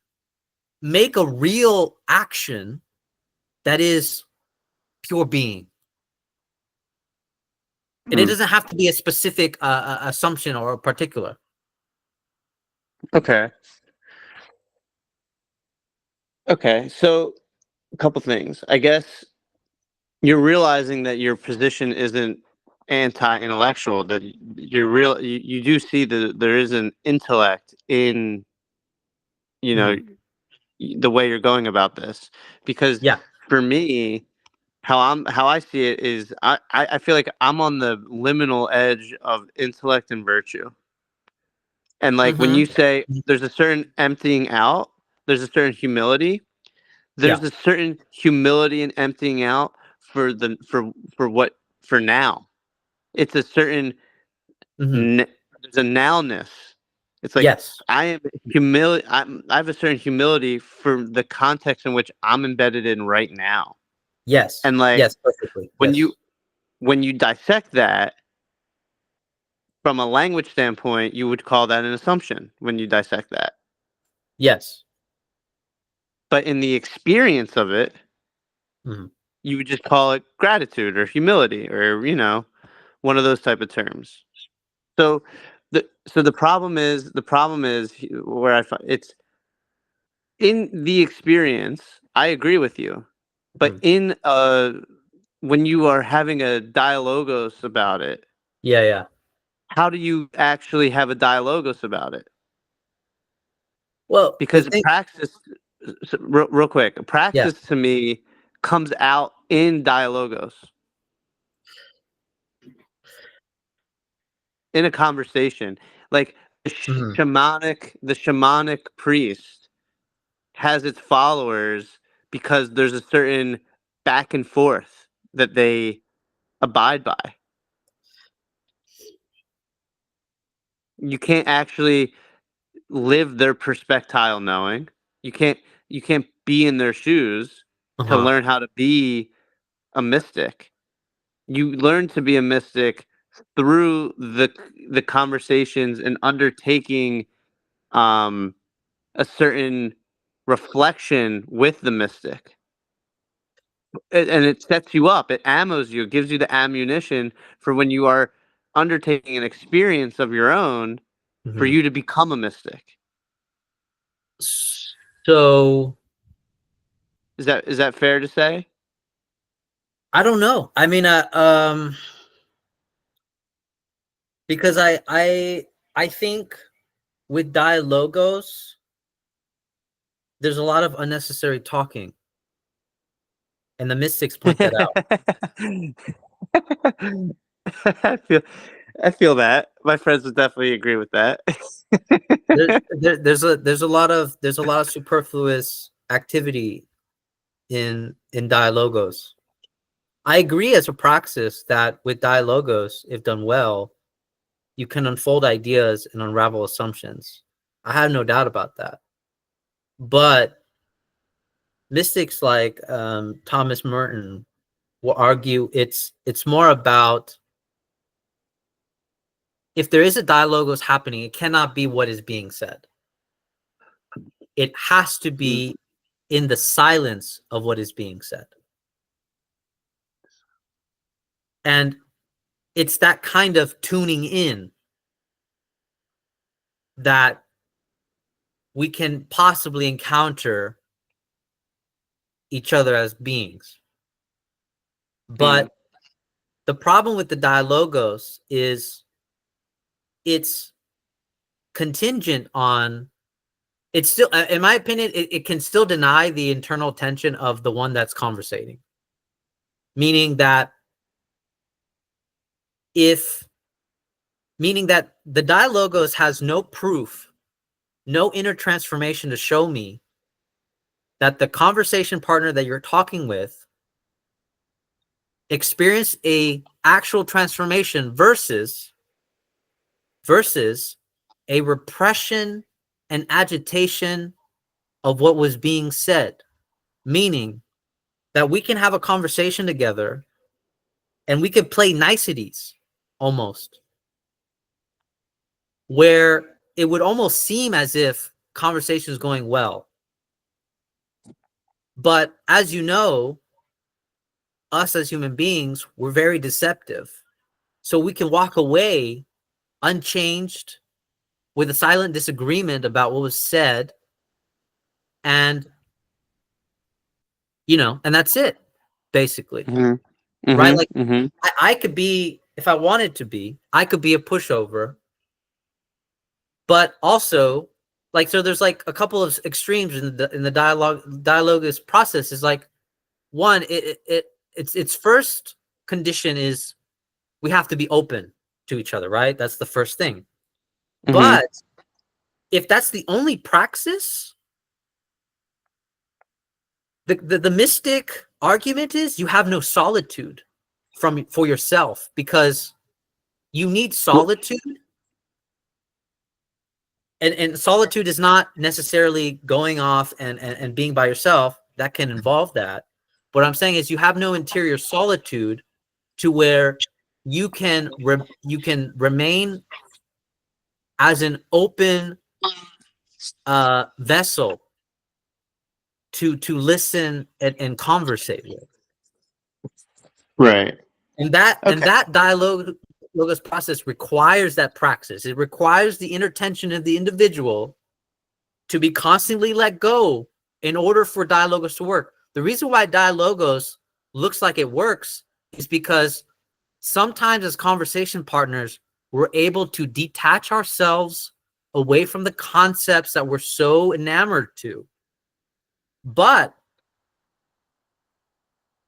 make a real action that is pure being. And it Mm. doesn't have to be a specific assumption or a particular. Okay. Okay. So a couple things. I guess you're realizing that your position isn't anti-intellectual, that you do see that there is an intellect in, you know, Mhm. the way you're going about this. Because Yeah. for me, how I see it is I feel like I'm on the liminal edge of intellect and virtue. And like when Mm-hmm. you say there's a certain emptying out, there's a certain humility. Yeah. There's a certain humility and emptying out for what for now. It's a certain Mm-hmm. there's a nowness. It's like Yes. I am humility. I have a certain humility for the context in which I'm embedded in right now. Yes. And like Yes. Perfectly. when Yes. you when you dissect that from a language standpoint, you would call that an assumption when you dissect that. Yes. But in the experience of it, Mm-hmm. you would just call it gratitude or humility or one of those type of terms. So the problem is where it's in the experience. I agree with you, but Mm-hmm. in when you are having a dialogos about it, Yeah. Yeah. how do you actually have a dialogos about it? Well, the Because thing, praxis, real quick, yeah. praxis to me comes out in dialogos, in a conversation. Like Mhm. the shamanic priest has its followers because there's a certain back and forth that they abide by. You can't actually live their perspectile knowing. You can't you can't be in their shoes to Uh-huh. learn how to be a mystic. You learn to be a mystic through the conversations and undertaking um a certain reflection with the mystic. And it sets you up, it ammos you, it gives you the ammunition for when you are undertaking an experience of your own for Mhm. you to become a mystic. So Is that fair to say? I don't know. I mean, because I think with dialogos, there's a lot of unnecessary talking, and the mystics point that out. I feel I feel that. My friends would definitely agree with that. There's a lot of superfluous activity in dialogos. I agree as a praxis that with dialogos, if done well, you can unfold ideas and unravel assumptions. I have no doubt about that. But mystics like Thomas Merton will argue it's more about if there is a dialogos happening, it cannot be what is being said. It has to Mm, be in the silence of what is being said. And it's that kind of tuning in that we can possibly encounter each other as beings. mm, But the problem with the dialogos is it's contingent on it's still in my opinion it can still deny the internal tension of the one that's conversating, meaning that if meaning that the dialogos has no proof, no inner transformation to show me that the conversation partner that you're talking with experienced a actual transformation versus a repression and agitation of what was being said, meaning that we can have a conversation together and we could play niceties almost, where it would almost seem as if conversation is going well. But as you know, us as human beings, we're very deceptive. So we can walk away unchanged with a silent disagreement about what was said, and and that's it, basically. mhm, Right? mhm, Like mhm, I could be, if I wanted to be, I could be a pushover, but also like so there's like a couple of extremes in the dialogue process is like one, its first condition is we have to be open to each other, right? That's the first thing. mhm. But if that's the only praxis, the mystic argument is you have no solitude for yourself, because you need Well, solitude, and solitude is not necessarily going off and being by yourself. That can involve that. What I'm saying is you have no interior solitude to where you can remain as an open vessel to listen and conversate with. right. And Okay. that dialogue logos process requires that praxis. It requires the inner tension of the individual to be constantly let go in order for dialogos to work. The reason why dialogos looks like it works is because sometimes as conversation partners, we're able to detach ourselves away from the concepts that we're so enamored to. But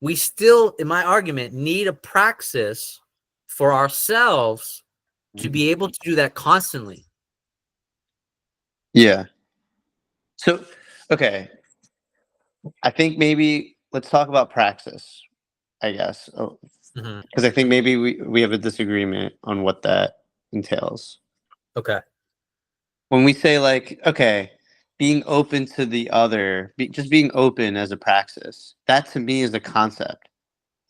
we still, in my argument, need a praxis for ourselves to be able to do that constantly. Yeah. So, okay. I think maybe let's talk about praxis, I guess. Mhm. Because I think maybe we have a disagreement on what that entails. Okay. When we say, like, okay, being open to the other, just being open as a praxis, that to me is a concept,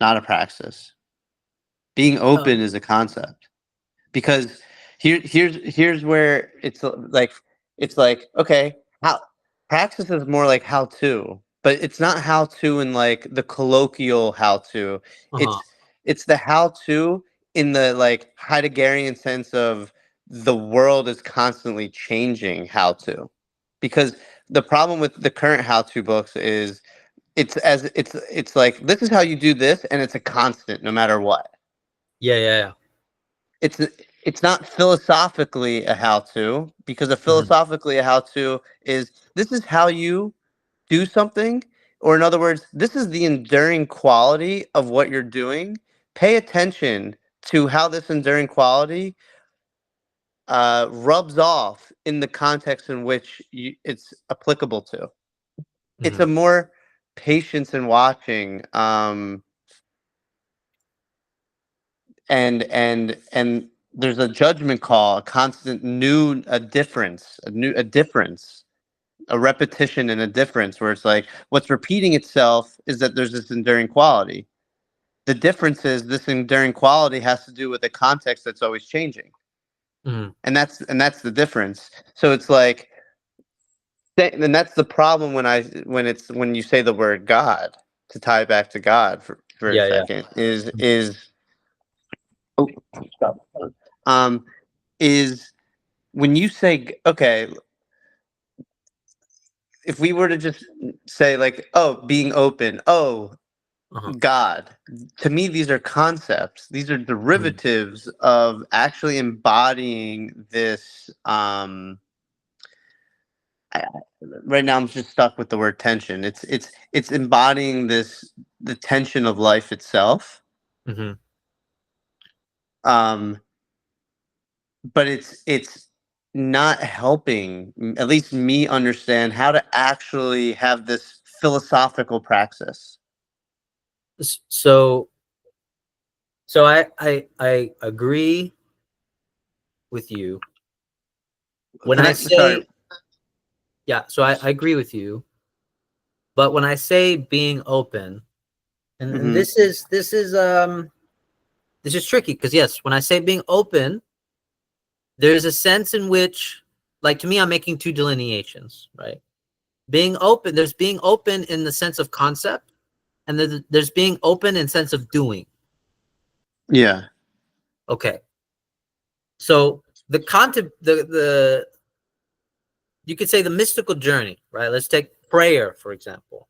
not a praxis. Being open is a concept. Because here's where it's like, okay, how praxis is more like how to, but it's not how to in like the colloquial how to. Uh-huh. It's the how to in the like Heideggerian sense of the world is constantly changing how to. Because the problem with the current how to books is it's like this is how you do this, and it's a constant no matter what. Yeah. it's it's not philosophically a how to, because a Mhm. philosophically a how to is this is how you do something, or in other words, this is the enduring quality of what you're doing. Pay attention to how this enduring quality rubs off in the context in which it's applicable to. It's a Mhm. more patience in watching, and there's a judgment call, a constant new, a difference, a repetition and a difference, where it's like what's repeating itself is that there's this enduring quality. The difference is this enduring quality has to do with a context that's always changing, Mhm. and that's the difference. So it's like, and that's the problem when you say the word God, to tie it back to God for a Yeah. second, is oh, stop. um is when you say, okay, if we were to just say, like, oh, being open, oh, Uh-huh. God, to me these are concepts, these are Mhm. derivatives of actually embodying this. I, right now I'm just stuck with the word tension. It's embodying this, the tension of life itself. Mhm. um but it's not helping, at least me, understand how to actually have this philosophical praxis. So I agree with you. When Can I I sorry. say, yeah, so I agree with you. But when I say being open, and Hmm. this is tricky, because yes, when I say being open, there's a sense in which, like, to me, I'm making two delineations, right? Being open, there's being open in the sense of concept, and there's being open in sense of doing. Yeah. Okay. So the content, the you could say the mystical journey, right? Let's take prayer, for example.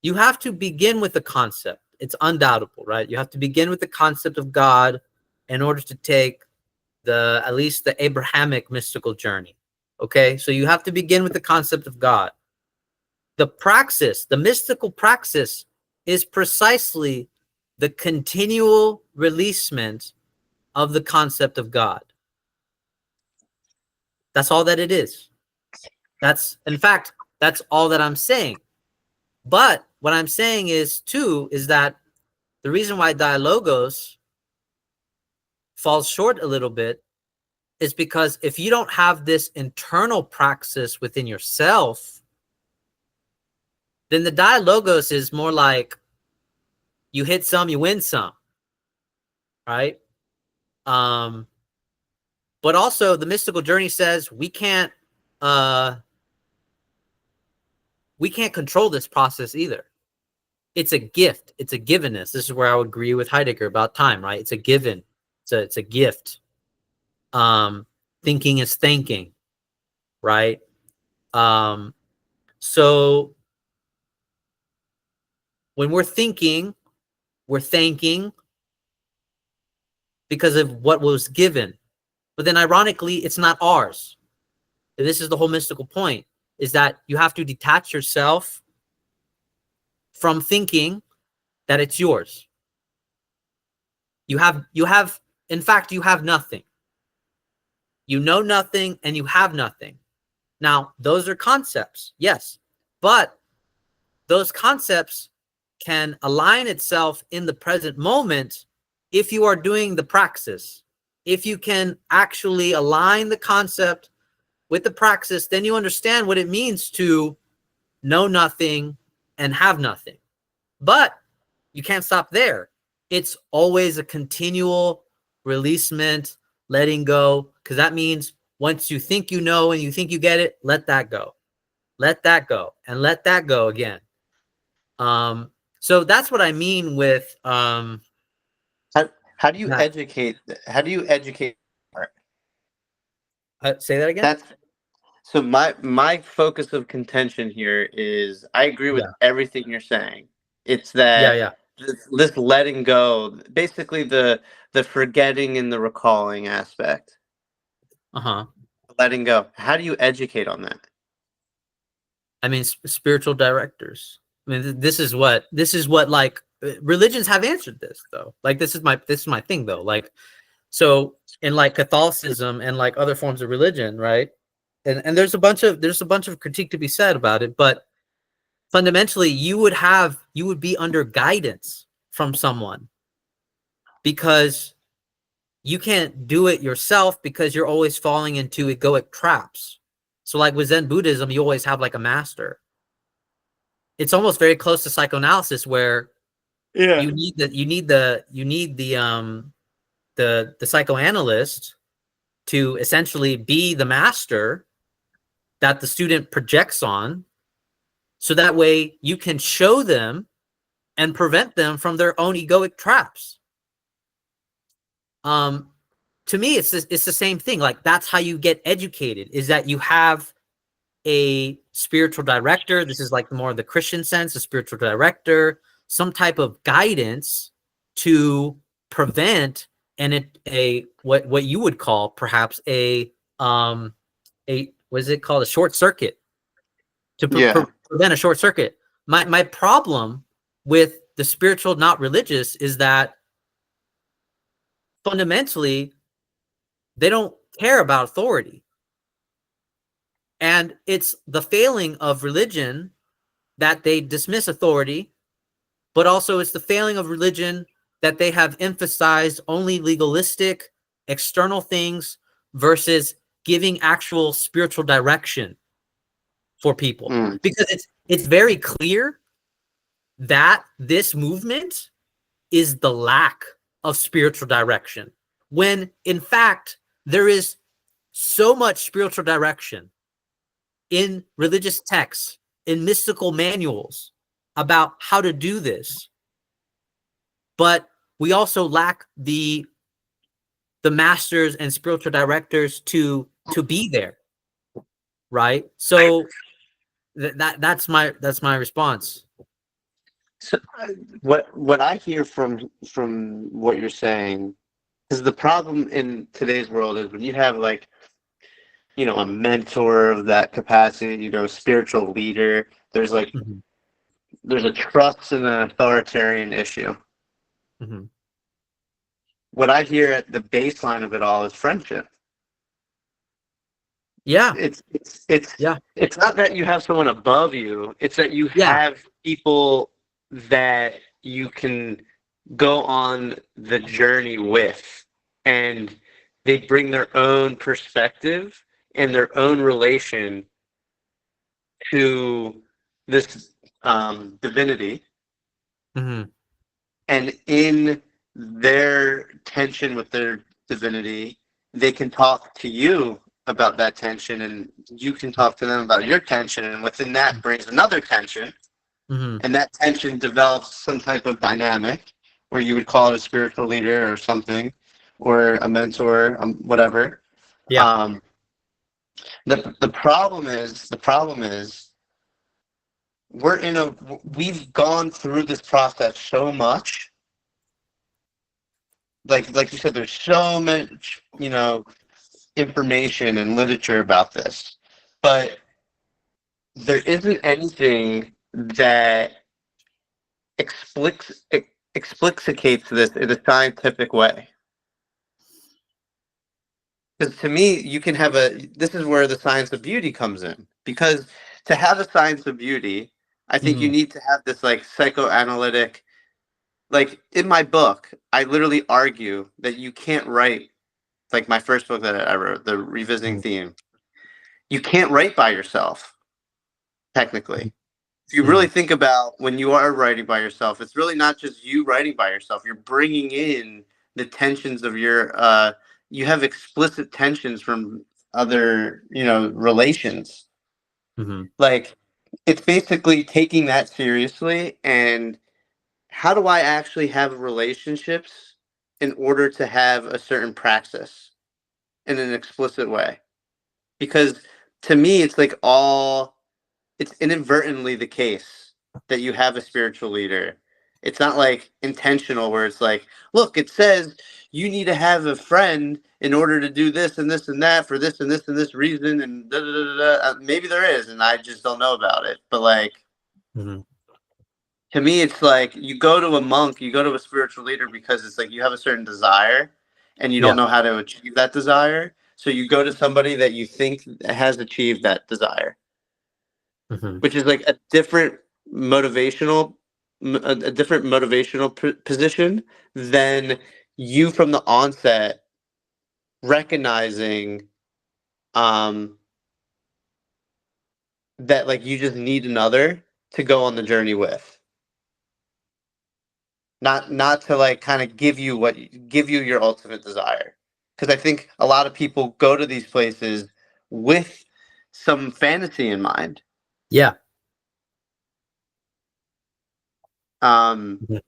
You have to begin with the concept. It's undoubtable, right? You have to begin with the concept of God in order to take at least the Abrahamic mystical journey. Okay. So you have to begin with the concept of God. The praxis, the mystical praxis, is precisely the continual releasement of the concept of God. That's all that it is. In fact, that's all that I'm saying. But what I'm saying is that the reason why dialogos falls short a little bit is because if you don't have this internal praxis within yourself, then the dialogos is more like you hit some, you win some, right? Um, but also the mystical journey says uh we can't control this process either. It's a gift. It's a givenness. This is where I would agree with Heidegger about time, right? It's a given. It's a gift. Um, Thinking is thanking, right? Um, so when we're thinking, we're thanking because of what was given. But then ironically, it's not ours. And this is the whole mystical point, is that you have to detach yourself from thinking that it's yours. You have, in fact, you have nothing. You know nothing and you have nothing. Now, those are concepts, yes, but those concepts can align itself in the present moment if you are doing the praxis. If you can actually align the concept with the praxis, then you understand what it means to know nothing and have nothing. But you can't stop there. It's always a continual releasement, letting go, because that means once you think you know and you think you get it, let that go. Let that go and let that go again. So that's what I mean with How do you that. educate? How do you educate? Say that again. That's so my focus of contention here is I agree with Yeah, everything you're saying. It's yeah, that yeah. this letting go, basically the forgetting and the recalling aspect, Uh-huh. letting go. How do you educate on that? I mean, spiritual directors. I mean, this is what like religions have answered this though. Like this is my thing though. Like, so in like Catholicism and like other forms of religion, right? And there's a bunch of critique to be said about it, but fundamentally you would be under guidance from someone, because you can't do it yourself because you're always falling into egoic traps. So like with Zen Buddhism, you always have like a master. It's almost very close to psychoanalysis, where Yeah. you need the psychoanalyst to essentially be the master that the student projects on, so that way you can show them and prevent them from their own egoic traps. Um, to me, it's the same thing. Like that's how you get educated, is that you have a spiritual director. This is like more the Christian sense, a spiritual director, some type of guidance to prevent a what you would call perhaps a what is it called, a short circuit, to Yeah. prevent a short circuit. My problem with the spiritual not religious is that fundamentally they don't care about authority. And it's the failing of religion that they dismiss authority, but also it's the failing of religion that they have emphasized only legalistic external things versus giving actual spiritual direction for people. Mm. Because it's very clear that this movement is the lack of spiritual direction, when in fact there is so much spiritual direction in religious texts, in mystical manuals about how to do this. But we also lack the masters and spiritual directors to be there, right? So that's my response. So what I hear from what you're saying is the problem in today's world is when you have like a mentor of that capacity, spiritual leader. Mm-hmm. There's a trust and an authoritarian issue. Mm-hmm. What I hear at the baseline of it all is friendship. Yeah, It's yeah, it's not that you have someone above you. It's that you yeah. have people that you can go on the journey with, and they bring their own perspective and their own relation to this divinity, Mm-hmm. and in their tension with their divinity, they can talk to you about that tension, and you can talk to them about your tension, and within that brings another tension, Mm-hmm. and that tension develops some type of dynamic where you would call it a spiritual leader or something, or a mentor, whatever. Yeah. Um, the problem is we've gone through this process so much. Like you said, there's so much information and literature about this. but there isn't anything that explicates this in a scientific way. Because to me, you can have this is where the science of beauty comes in. Because to have a science of beauty, I think you Mhm. need to have this like psychoanalytic, like in my book, I literally argue that you can't write, like my first book that I wrote, The Revisiting Mhm. Theme, you can't write by yourself, technically. If you really Mhm. think about when you are writing by yourself, it's really not just you writing by yourself. You're bringing in the tensions of you have explicit tensions from other, relations. Mhm. Like, it's basically taking that seriously and how do I actually have relationships in order to have a certain praxis in an explicit way? Because to me, it's inadvertently the case that you have a spiritual leader. It's not like intentional where it's like, look, it says you need to have a friend in order to do this and this and that for this and this and this reason and da, da, da, da, da. Maybe there is and I just don't know about it. But like Mhm. to me it's like you go to a monk, you go to a spiritual leader because it's like you have a certain desire and you don't Yeah. know how to achieve that desire. So you go to somebody that you think has achieved that desire, Mhm. which is like a different position than you from the onset recognizing um that like you just need another to go on the journey with, not to like kind of give you your ultimate desire, because I think a lot of people go to these places with some fantasy in mind. Yeah. um Mhm.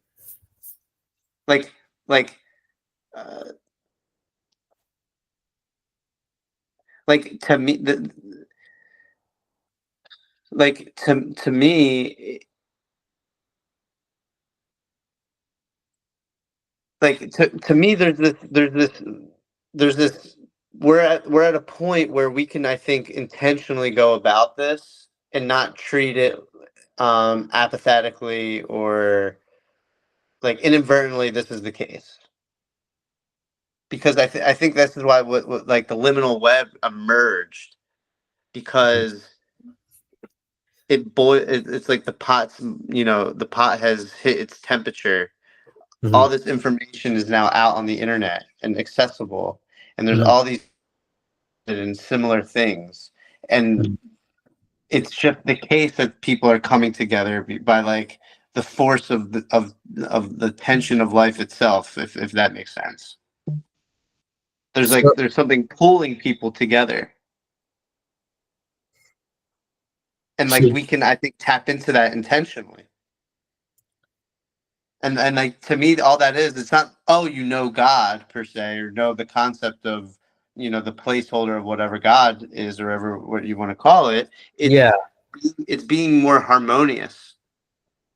like like uh, like to me to me, like to me there's this we're at a point where we can, I think, intentionally go about this and not treat it apathetically or like inadvertently this is the case, because I think this is why like the liminal web emerged, Mhm. because it's like the pot has hit its temperature. All Mhm. this information is now out on the internet and accessible, and there's Mhm. all these and similar things, and Mhm. it's just the case that people are coming together by like the force of the tension of life itself, if that makes sense. So There's something pulling people together, and like so we can, I think, tap into that intentionally. And like to me, all that is, it's not, oh, God per se, or know the concept of the placeholder of whatever God is, or whatever what you want to call it. yeah. It's being more harmonious.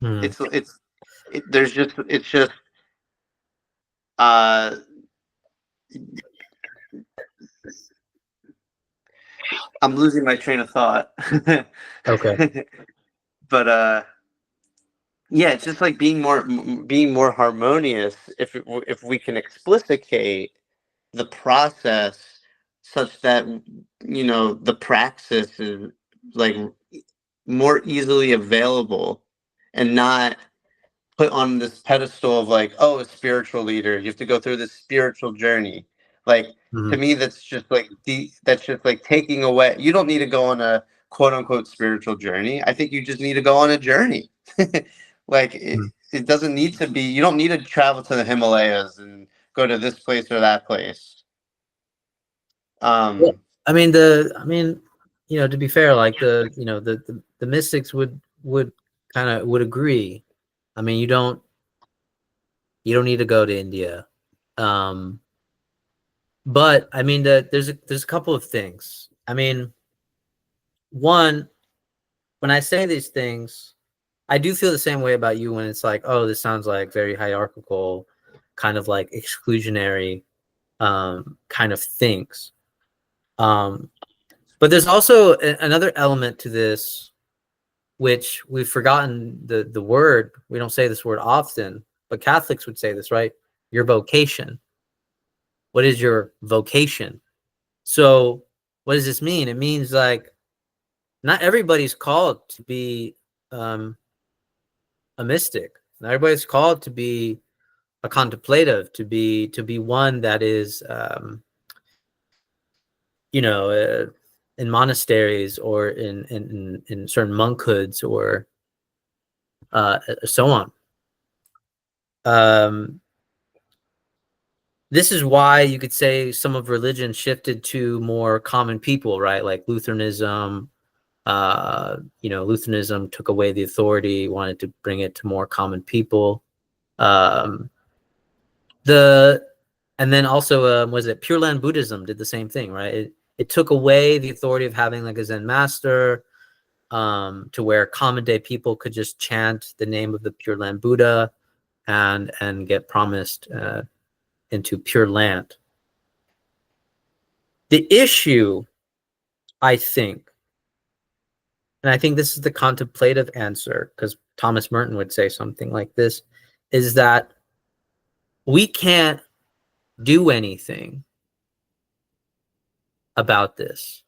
Mhm. It's there's just it's just uh I'm losing my train of thought. Okay. But yeah, it's just like being more harmonious if we can explicate the process such that the praxis is like more easily available and not put on this pedestal of like, oh, a spiritual leader, you have to go through this spiritual journey. Like to Mhm. me that's just like taking away, you don't need to go on a quote unquote spiritual journey. I think you just need to go on a journey. Like Mhm. it doesn't need to be, you don't need to travel to the Himalayas and go to this place or that place. Well, um I mean, to be fair, like the mystics would kind of would agree. I mean, you don't need to go to India. Um, but I mean, there's a couple of things. I mean, one, when I say these things, I do feel the same way about you when it's like, oh, this sounds like very hierarchical, kind of like exclusionary kind of things. Um, But there's also another element to this, which we've forgotten the word. We don't say this word often, but Catholics would say this, right? Your vocation. What is your vocation? So what does this mean? It means like not everybody's called to be a mystic. Not everybody's called to be a contemplative, to be one that is you know, in monasteries or in certain monkhoods or so on. This is why you could say some of religion shifted to more common people, right? Like Lutheranism. Lutheranism took away the authority, wanted to bring it to more common people. Um, and then also, was it Pure Land Buddhism did the same thing, right? It took away the authority of having like a Zen master, to where common day people could just chant the name of the Pure Land Buddha and get promised into Pure Land. The issue, I think, and I think this is the contemplative answer, because Thomas Merton would say something like this, is that we can't do anything about this.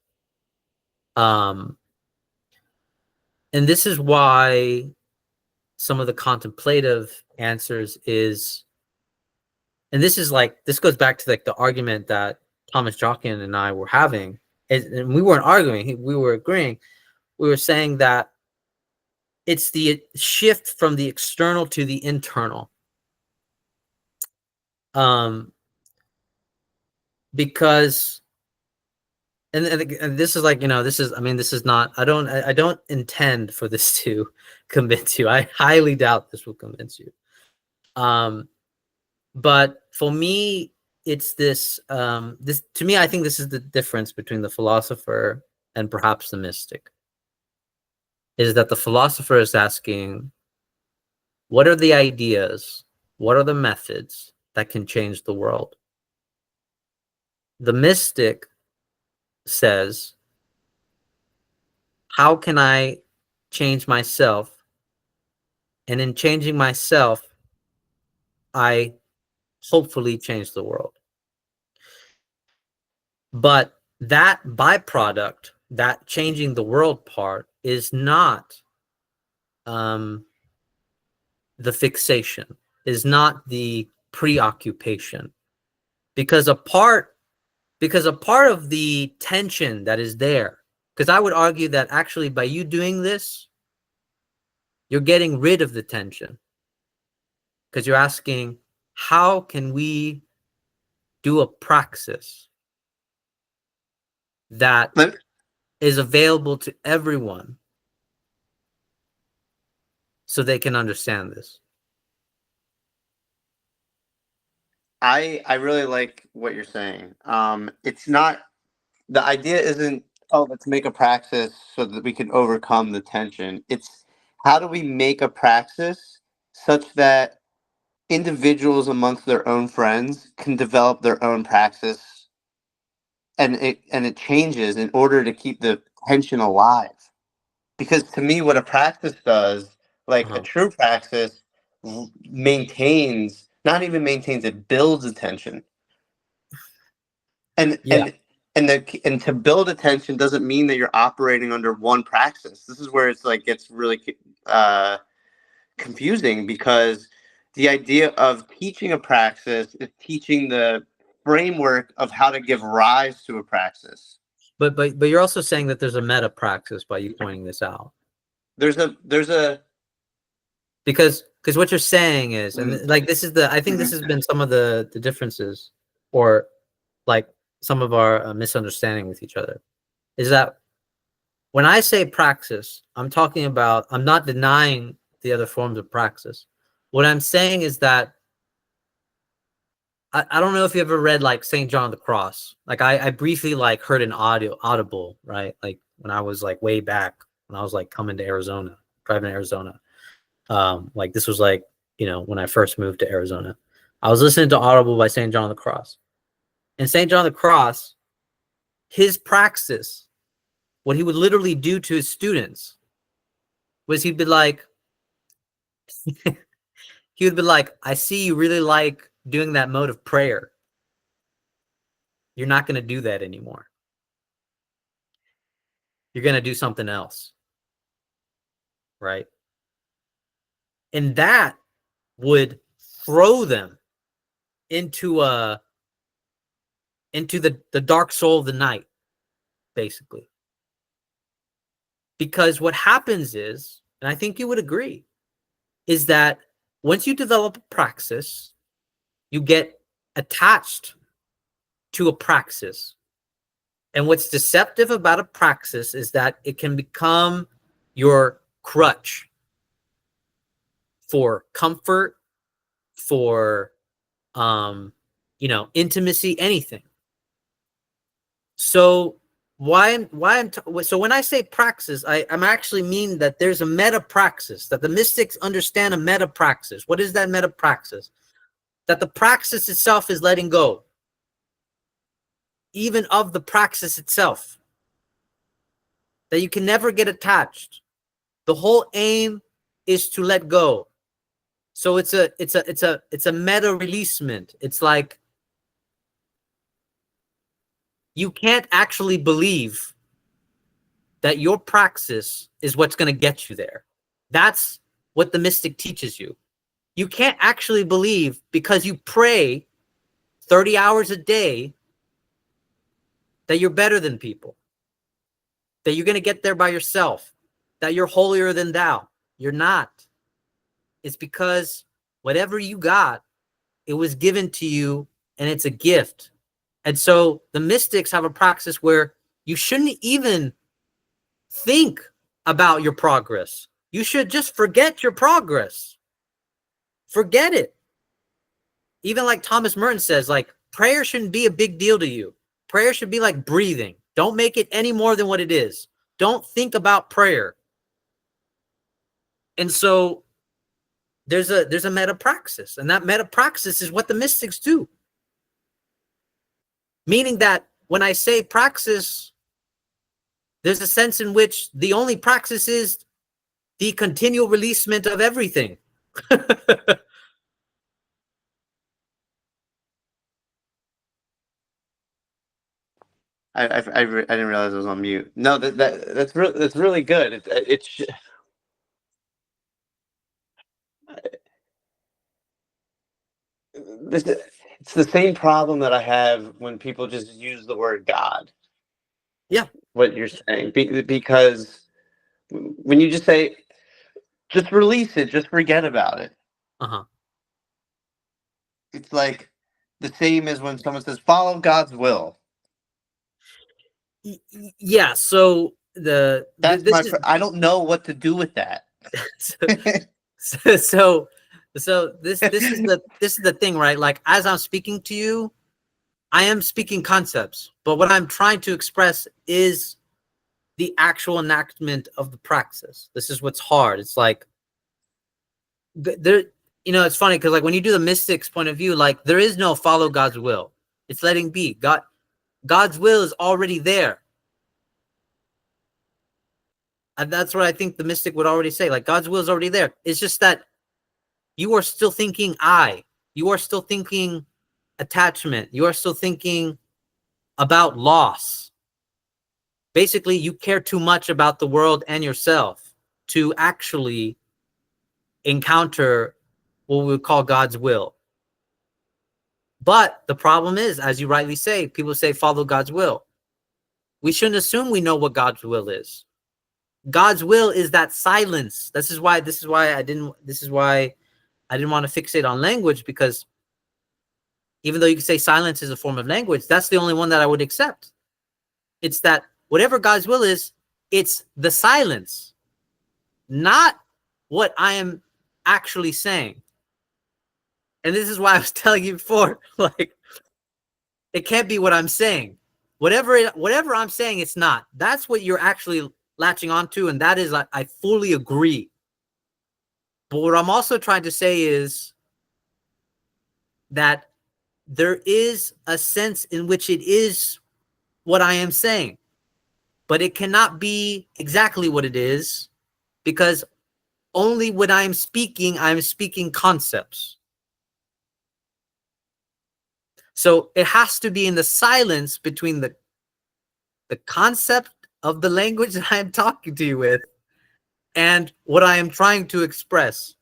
And this is why some of the contemplative answers is, and this goes back to like the argument that Thomas Jockin and I were having, and we weren't arguing, we were agreeing. We were saying that it's the shift from the external to the internal. Because and this is like, this is, I mean, this is not, I don't intend for this to convince you. I highly doubt this will convince you. But for me, it's this, this, to me, I think this is the difference between the philosopher and perhaps the mystic, is that the philosopher is asking, what are the ideas? What are the methods that can change the world? The mystic says, how can I change myself? And in changing myself, I hopefully change the world. But that byproduct, that changing the world part, is not the fixation, is not the preoccupation, because a part of the tension that is there, because I would argue that actually by you doing this, you're getting rid of the tension, because you're asking, how can we do a praxis that is available to everyone so they can understand this? I really like what you're saying. It's not, the idea isn't, oh, let's make a praxis so that we can overcome the tension. It's, how do we make a praxis such that individuals amongst their own friends can develop their own praxis, and it changes in order to keep the tension alive. Because to me, what a praxis does, like a true praxis, maintains, not even maintains, it builds attention. And Yeah. and to build attention doesn't mean that you're operating under one praxis. This is where it's like gets really confusing, because the idea of teaching a praxis is teaching the framework of how to give rise to a praxis. But you're also saying that there's a meta praxis by you pointing this out. There's a Because what you're saying is, and like this is the, I think this has been some of the differences, or like some of our misunderstanding with each other, is that when I say praxis, I'm talking about, I'm not denying the other forms of praxis. What I'm saying is that I don't know if you ever read like St. John of the Cross. Like I briefly like heard an audible, right? Like when I was like way back, when I was like coming to Arizona, driving to Arizona. Like this was like, when I first moved to Arizona, I was listening to Audible by St. John of the Cross. And St. John of the Cross, his praxis what he would literally do to his students was he'd be like, I see you really like doing that mode of prayer. You're not going to do that anymore. You're going to do something else. Right? And that would throw them into the dark soul of the night, basically. Because what happens is, and I think you would agree, is that once you develop a praxis, you get attached to a praxis. And what's deceptive about a praxis is that it can become your crutch for comfort, for intimacy, anything. So so when I say praxis, I'm actually mean that there's a meta praxis, that the mystics understand a meta praxis. What is that meta praxis? That the praxis itself is letting go, even of the praxis itself. That you can never get attached. The whole aim is to let go. So it's a meta releasement. It's like you can't actually believe that your praxis is what's going to get you there. That's what the mystic teaches you. You can't actually believe because you pray 30 hours a day that you're better than people, that you're going to get there by yourself, that you're holier than thou. You're not. It's because whatever you got, it was given to you and it's a gift. And so the mystics have a praxis where you shouldn't even think about your progress. You should just forget your progress. Forget it. Even like Thomas Merton says, like, prayer shouldn't be a big deal to you. Prayer should be like breathing. Don't make it any more than what it is. Don't think about prayer. And so there's a metapraxis, and that metapraxis is what the mystics do. Meaning that when I say praxis, there's a sense in which the only praxis is the continual releasement of everything. I didn't realize I was on mute. No, that's really good. It's the same problem that I have when people just use the word God. Yeah. What you're saying, because when you just say, just release it, just forget about it. Uh-huh. It's like the same as when someone says, follow God's will. Yeah. So I don't know what to do with that. so this is the thing, right? Like, as I'm speaking to you, I am speaking concepts, but what I'm trying to express is the actual enactment of the praxis. This is what's hard. It's like there, it's funny because like when you do the mystic's point of view, like there is no follow God's will. It's letting be. God's will is already there. And that's what I think the mystic would already say. Like, God's will is already there. It's just that you are still thinking I. You are still thinking attachment. You are still thinking about loss. Basically, you care too much about the world and yourself to actually encounter what we would call God's will. But the problem is, as you rightly say, people say follow God's will. We shouldn't assume we know what God's will is. God's will is that silence. This is why I didn't want to fixate on language, because even though you can say silence is a form of language, that's the only one that I would accept. It's that whatever God's will is, it's the silence, not what I am actually saying. And this is why I was telling you before, like, it can't be what I'm saying. Whatever I'm saying, it's not. That's what you're actually latching onto, and that is, I fully agree. But what I'm also trying to say is that there is a sense in which it is what I am saying. but it cannot be exactly what it is, because only when I'm speaking concepts. So it has to be in the silence between the concept of the language that I'm talking to you with and what I am trying to express.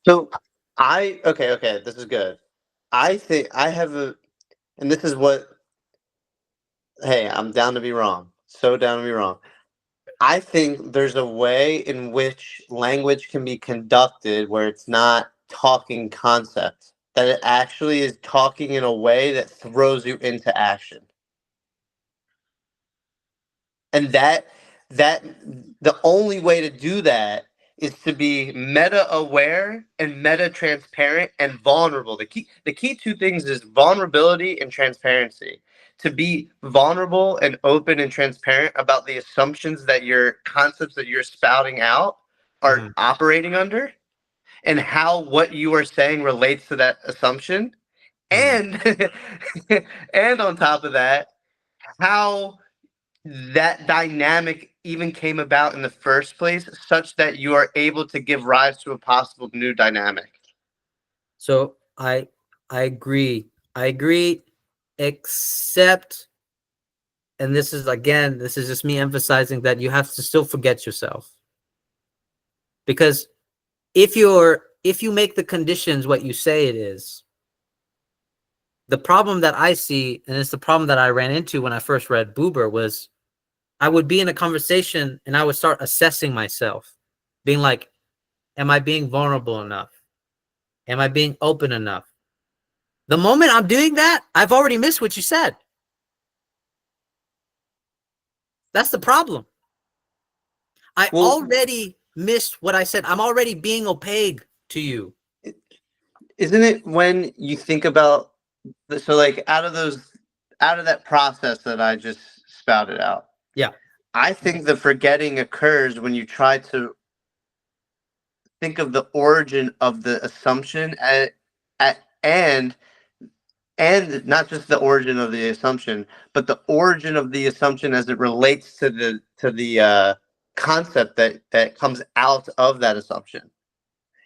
So okay, this is good. I think I have and this is what, hey, I'm down to be wrong. So down to be wrong. I think there's a way in which language can be conducted where it's not talking concepts, that it actually is talking in a way that throws you into action. And that the only way to do that is to be meta aware and meta transparent and vulnerable. The key two things is vulnerability and transparency. To be vulnerable and open and transparent about the assumptions that your concepts that you're spouting out are Mhm. operating under, and how what you are saying relates to that assumption, Mhm. and and on top of that, how that dynamic even came about in the first place, such that you are able to give rise to a possible new dynamic. So I agree. I agree, except, and this is again, this is just me emphasizing that you have to still forget yourself. Because if you make the conditions what you say it is, the problem that I see, and it's the problem that I ran into when I first read Buber, was I would be in a conversation and I would start assessing myself, being like, am I being vulnerable enough? Am I being open enough? The moment I'm doing that, I've already missed what you said. That's the problem. I Well, already missed what I said. I'm already being opaque to you. isn't it when you think about so like out of that process that I just spouted out, Yeah. I think the forgetting occurs when you try to think of the origin of the assumption at and not just the origin of the assumption, but the origin of the assumption as it relates to the concept that comes out of that assumption.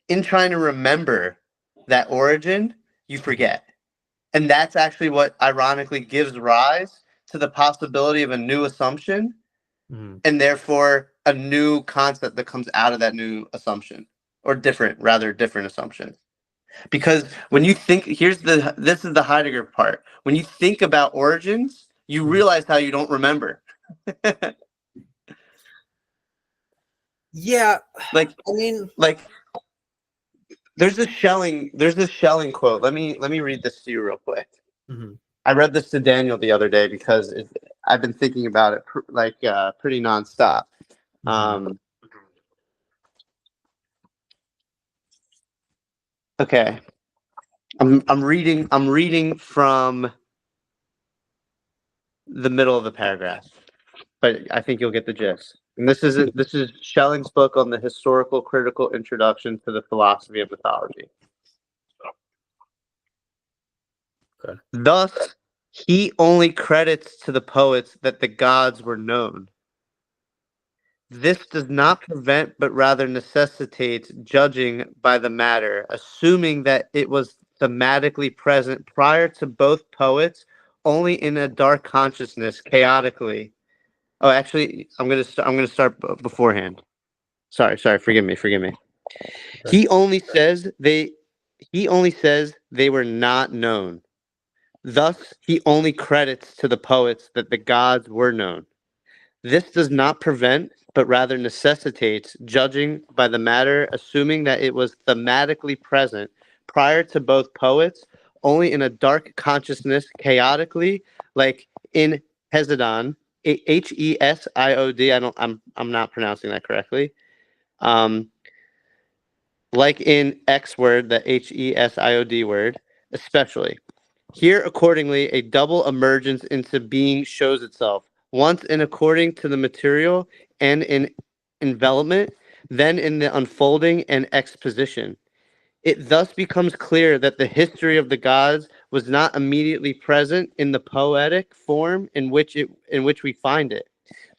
In trying to remember that origin, you Mhm. forget, and that's actually what ironically gives rise to the possibility of a new assumption, Mhm. and therefore a new concept that comes out of that new assumption, or different assumption. Because when you think, this is the Heidegger part. When you think about origins, you Mhm. realize how you don't remember. Yeah. like I mean, like there's this Schelling quote. Let me read this to you real quick. mhm. I read this to Daniel the other day because I've been thinking about it pretty nonstop. Mhm. Um, okay, I'm reading from the middle of the paragraph, but I think you'll get the gist. And this is Schelling's book on the historical critical introduction to the philosophy of mythology. Okay. Thus, he only credits to the poets that the gods were known. This does not prevent, but rather necessitates judging by the matter, assuming that it was thematically present prior to both poets, only in a dark consciousness, chaotically. Oh, actually, I'm gonna start beforehand. Sorry. Forgive me. Okay. He only says they were not known. Thus, he only credits to the poets that the gods were known. This does not prevent, but rather necessitates judging by the matter, assuming that it was thematically present prior to both poets, only in a dark consciousness, chaotically, like in Hesiod, Hesiod. I'm not pronouncing that correctly. Um, like in X word, the Hesiod word, especially. Here, accordingly, a double emergence into being shows itself, once in according to the material and in envelopment, then in the unfolding and exposition. It thus becomes clear that the history of the gods was not immediately present in the poetic form in which we find it.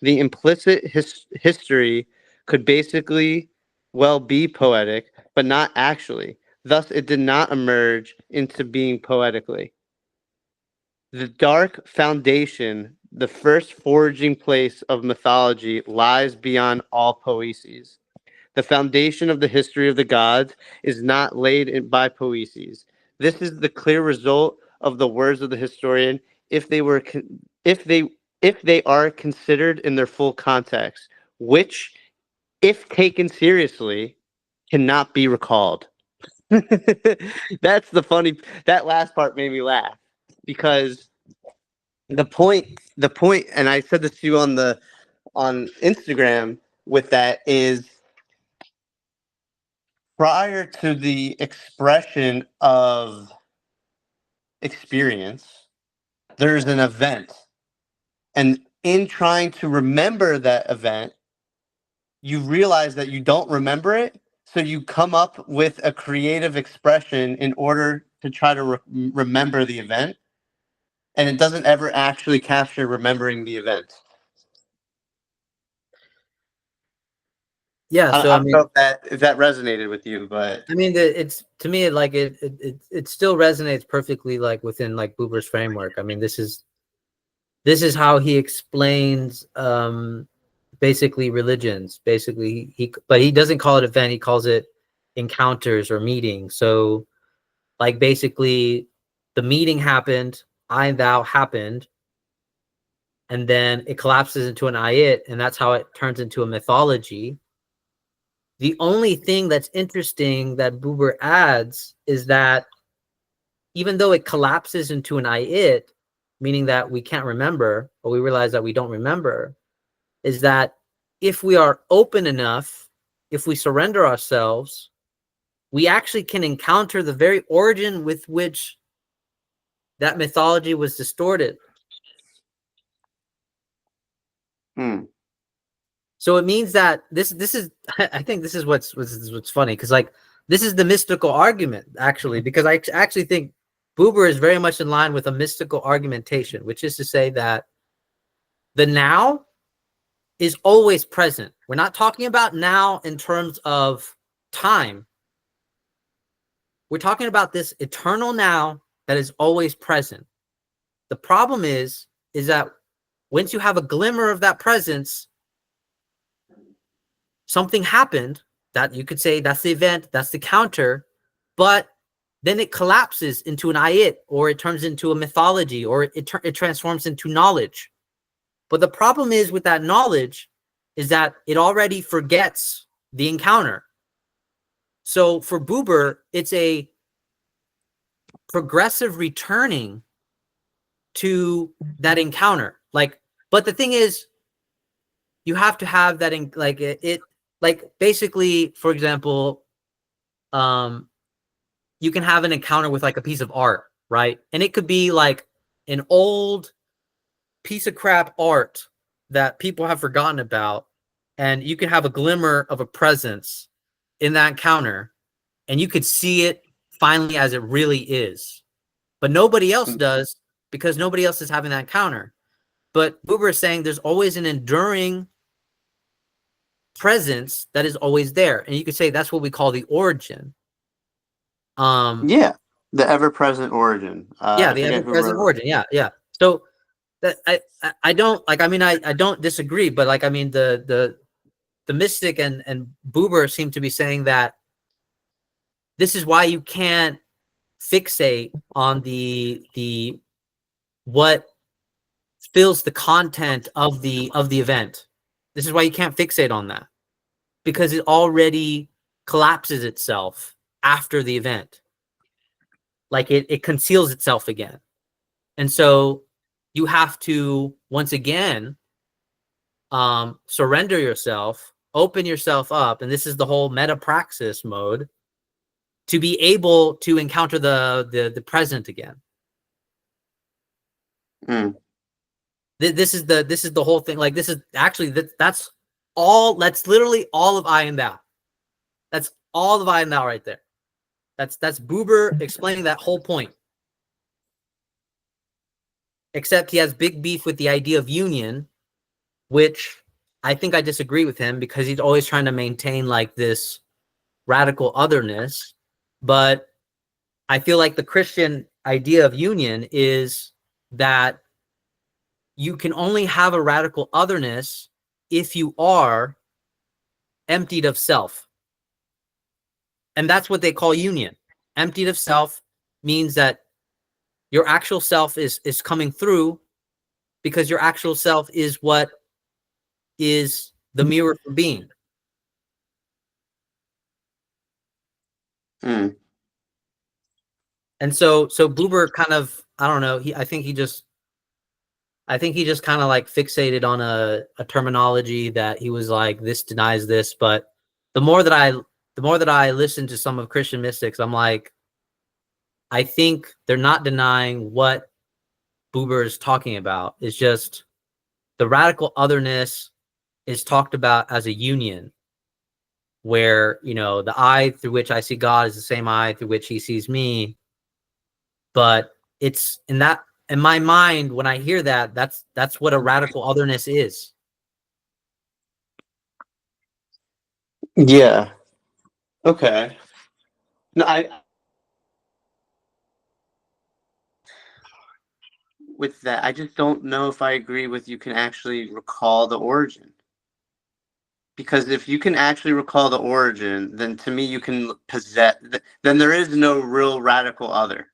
The implicit history could basically well be poetic, but not actually. Thus, it did not emerge into being poetically. The dark foundation, the first foraging place of mythology, lies beyond all poeses. The foundation of the history of the gods is not laid by poeses. This is the clear result of the words of the historian if they were if they if they are considered in their full context, which, if taken seriously, cannot be recalled. That's the funny. That last part made me laugh because the point, and I said this to you on Instagram with that is prior to the expression of experience, there's an event. And in trying to remember that event, you realize that you don't remember it. So you come up with a creative expression in order to try to remember the event. And it doesn't ever actually capture remembering the event. Yeah, so I I don't know mean, if that resonated with you, but it's to me like it still resonates perfectly like within like Buber's framework. I mean, this is how he explains basically religions. Basically, but he doesn't call it event. He calls it encounters or meetings. So like basically, the meeting happened, I thou happened, and then it collapses into an I it, and that's how it turns into a mythology. The only thing that's interesting that Buber adds is that even though it collapses into an I it, meaning that we can't remember, or we realize that we don't remember, is that if we are open enough, if we surrender ourselves, we actually can encounter the very origin with which that mythology was distorted. hmm. So it means that this is I think this is what's funny, because like this is the mystical argument actually, because I actually think Buber is very much in line with a mystical argumentation, which is to say that the now is always present. We're not talking about now in terms of time. We're talking about this eternal now that is always present. The problem is that once you have a glimmer of that presence, something happened that you could say that's the event, that's the counter, but then it collapses into an I it, or it turns into a mythology, or it transforms into knowledge. But the problem is with that knowledge is that it already forgets the encounter. So for Buber, it's a progressive returning to that encounter. Like, but the thing is, you have to have that in like it like basically, for example, you can have an encounter with like a piece of art, right? And it could be like an old piece of crap art that people have forgotten about, and you can have a glimmer of a presence in that encounter, and you could see it finally as it really is. But nobody else does, because nobody else is having that encounter. But Buber is saying there's always an enduring presence that is always there, and you could say that's what we call the origin. Yeah, the ever-present origin. Yeah, I the forget who ever-present wrote. origin. Yeah, yeah. So that I don't like. I mean, I don't disagree, but like I mean, the mystic and Buber seem to be saying that this is why you can't fixate on the what fills the content of the event. This is why you can't fixate on that, because it already collapses itself after the event. Like it conceals itself again. And so you have to once again surrender yourself, open yourself up, and this is the whole metapraxis mode, to be able to encounter the present again. Mm. This is the whole thing. Like this is actually that's all. That's literally all of I and thou. That's all of I and thou right there. That's Buber explaining that whole point. Except he has big beef with the idea of union, which I think I disagree with him because he's always trying to maintain like this radical otherness. But I feel like the Christian idea of union is that you can only have a radical otherness if you are emptied of self. And that's what they call union. Emptied of self means that your actual self is coming through, because your actual self is what is the mirror for being. Mm. And so Buber kind of, I don't know, I think he just kind of like fixated on a terminology that he was like, this denies this. But the more that I listen to some of Christian mystics, I'm like, I think they're not denying what Buber is talking about. It's just the radical otherness is talked about as a union, where, you know, the eye through which I see God is the same eye through which he sees me. But it's in my mind, when I hear that, that's what a radical otherness is. Yeah. Okay. No, I with that, I just don't know if I agree with you can actually recall the origin. Because if you can actually recall the origin, then to me you can possess. Then there is no real radical other.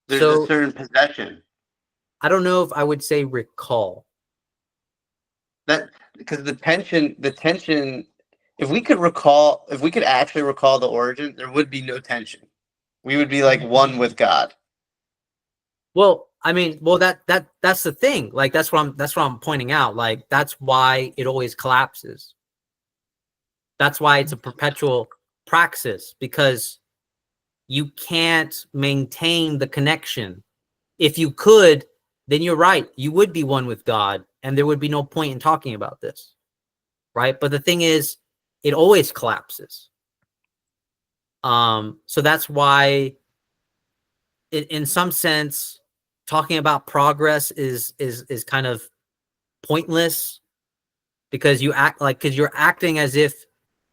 There's a So certain possession I don't know if I would say recall. that because the tension. If we could actually recall the origin, there would be no tension. We would be like one with God. Well, I mean, well, that's the thing. Like, that's what I'm pointing out. Like, that's why it always collapses. That's why it's a perpetual praxis, because you can't maintain the connection. If you could, then you're right. You would be one with God, and there would be no point in talking about this, right? But the thing is, it always collapses. So that's why, in some sense, talking about progress is kind of pointless, because you're acting as if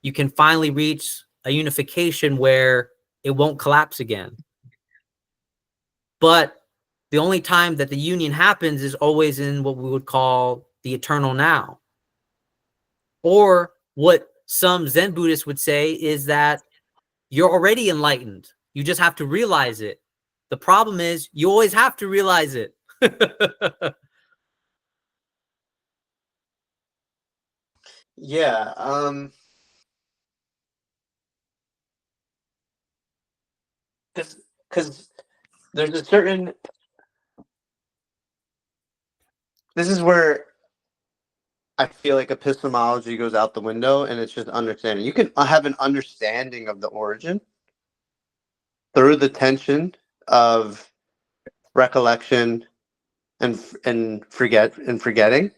you can finally reach a unification where it won't collapse again. But the only time that the union happens is always in what we would call the eternal now. Or what some Zen Buddhists would say is that you're already enlightened. You just have to realize it. The problem is you always have to realize it. Yeah. Because there's a certain. This is where I feel like epistemology goes out the window, and it's just understanding. You can have an understanding of the origin through the tension of recollection and forgetting.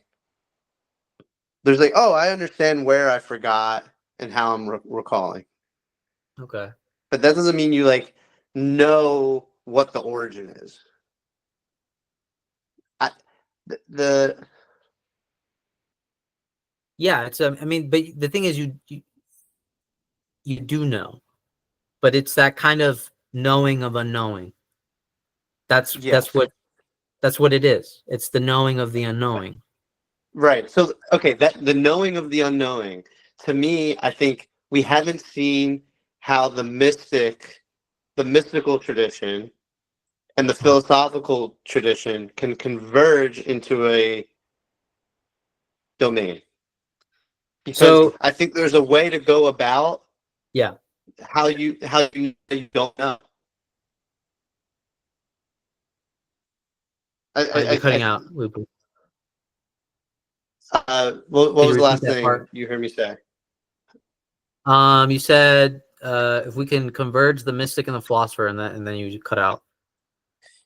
There's like, oh, I understand where I forgot and how I'm recalling, Okay. but that doesn't mean you like know what the origin is. I, the Yeah, it's I mean, but the thing is, you do know, but it's that kind of knowing of unknowing. That's Yes, what it is. It's the knowing of the unknowing. right. So okay, that the knowing of the unknowing. To me, I think we haven't seen how the mystical tradition and the philosophical tradition can converge into a domain. Because So I think there's a way to go about yeah, how you don't know. I, you're I, cutting I out. what Could you was the repeat last that thing part? you heard me say? You said if we can converge the mystic and the philosopher, and then you cut out.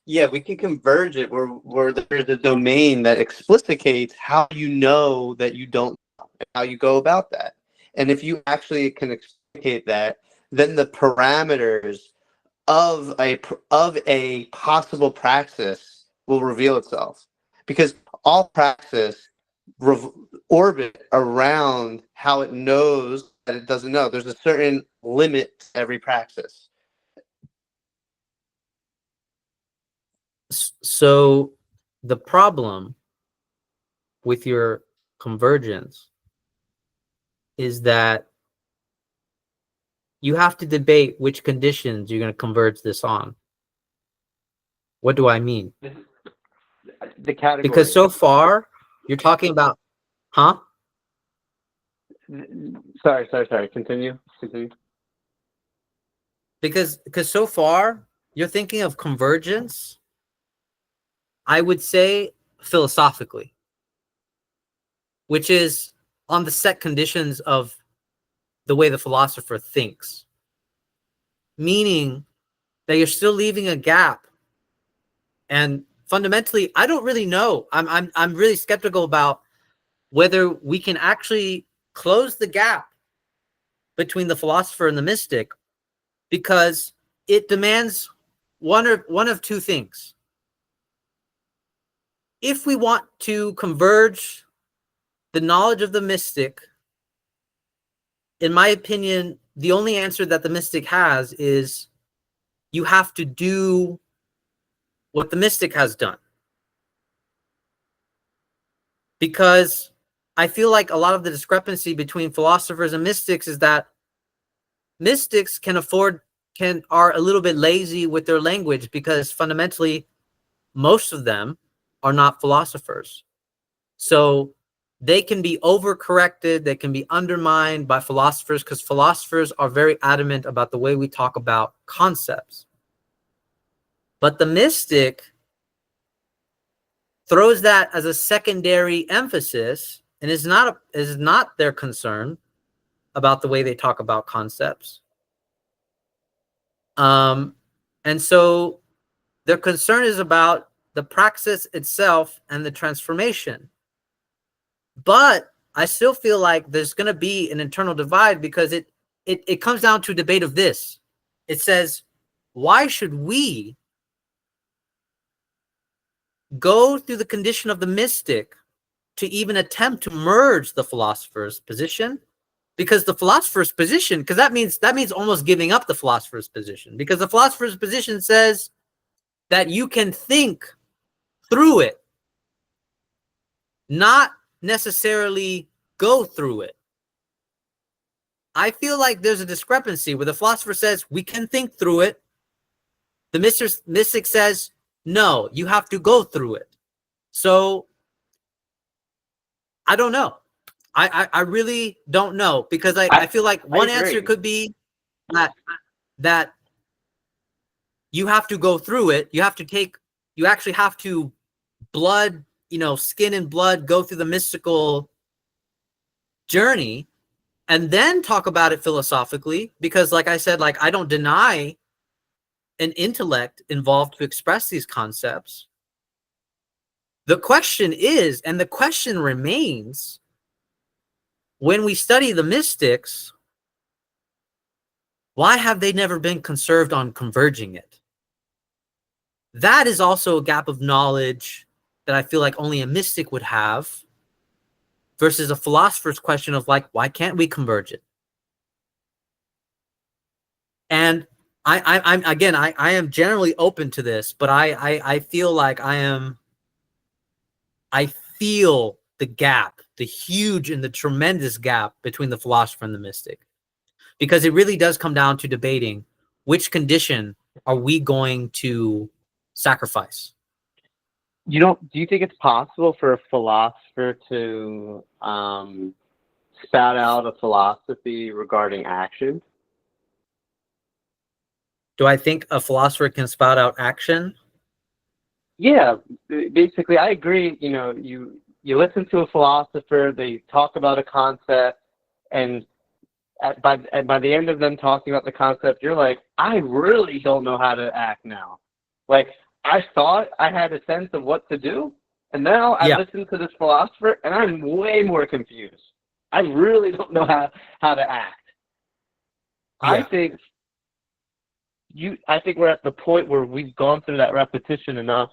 Yeah, we can converge it where there's a domain that explicitates how you know that you don't know, and how you go about that. And if you actually can explicate that, then the parameters of a possible praxis will reveal itself. Because all praxis orbit around how it knows that it doesn't know. There's a certain limit to every praxis. So the problem with your convergence is that you have to debate which conditions you're going to converge this on. What do I mean? The category. Because so far you're talking about, huh? Sorry. Continue. Because so far you're thinking of convergence, I would say philosophically, which is on the set conditions of the way the philosopher thinks, meaning that you're still leaving a gap. And fundamentally, I don't really know. I'm really skeptical about whether we can actually close the gap between the philosopher and the mystic, because it demands one of two things. If we want to converge the knowledge of the mystic, in my opinion, the only answer that the mystic has is you have to do what the mystic has done. Because I feel like a lot of the discrepancy between philosophers and mystics is that mystics are a little bit lazy with their language, because fundamentally most of them are not philosophers. So they can be overcorrected, they can be undermined by philosophers, because philosophers are very adamant about the way we talk about concepts. But the mystic throws that as a secondary emphasis and is not their concern about the way they talk about concepts. And so their concern is about the praxis itself and the transformation. But I still feel like there's going to be an internal divide, because it comes down to a debate of this. It says, why should we go through the condition of the mystic to even attempt to merge the philosopher's position? Because the philosopher's position, because that means almost giving up the philosopher's position, because the philosopher's position says that you can think through it, not necessarily go through it. I feel like there's a discrepancy where the philosopher says we can think through it. The mystic says, no, you have to go through it. So I don't know. I really don't know, because I feel like one answer could be that you have to go through it. You actually have to skin and blood, go through the mystical journey and then talk about it philosophically. Because like I said, like, I don't deny an intellect involved to express these concepts. The question is, and the question remains, when we study the mystics, why have they never been conserved on converging it? That is also a gap of knowledge that I feel like only a mystic would have, versus a philosopher's question of like, why can't we converge it? And I'm again, I am generally open to this, but I feel like I feel the gap, the huge and the tremendous gap between the philosopher and the mystic, because it really does come down to debating which condition are we going to sacrifice. Do you think it's possible for a philosopher to spout out a philosophy regarding action? Do I think a philosopher can spout out action? Yeah, basically, I agree. You listen to a philosopher, they talk about a concept, and by the end of them talking about the concept, you're like, I really don't know how to act now. Like, I thought I had a sense of what to do, and now I listen to this philosopher, and I'm way more confused. I really don't know how to act. Yeah. I think we're at the point where we've gone through that repetition enough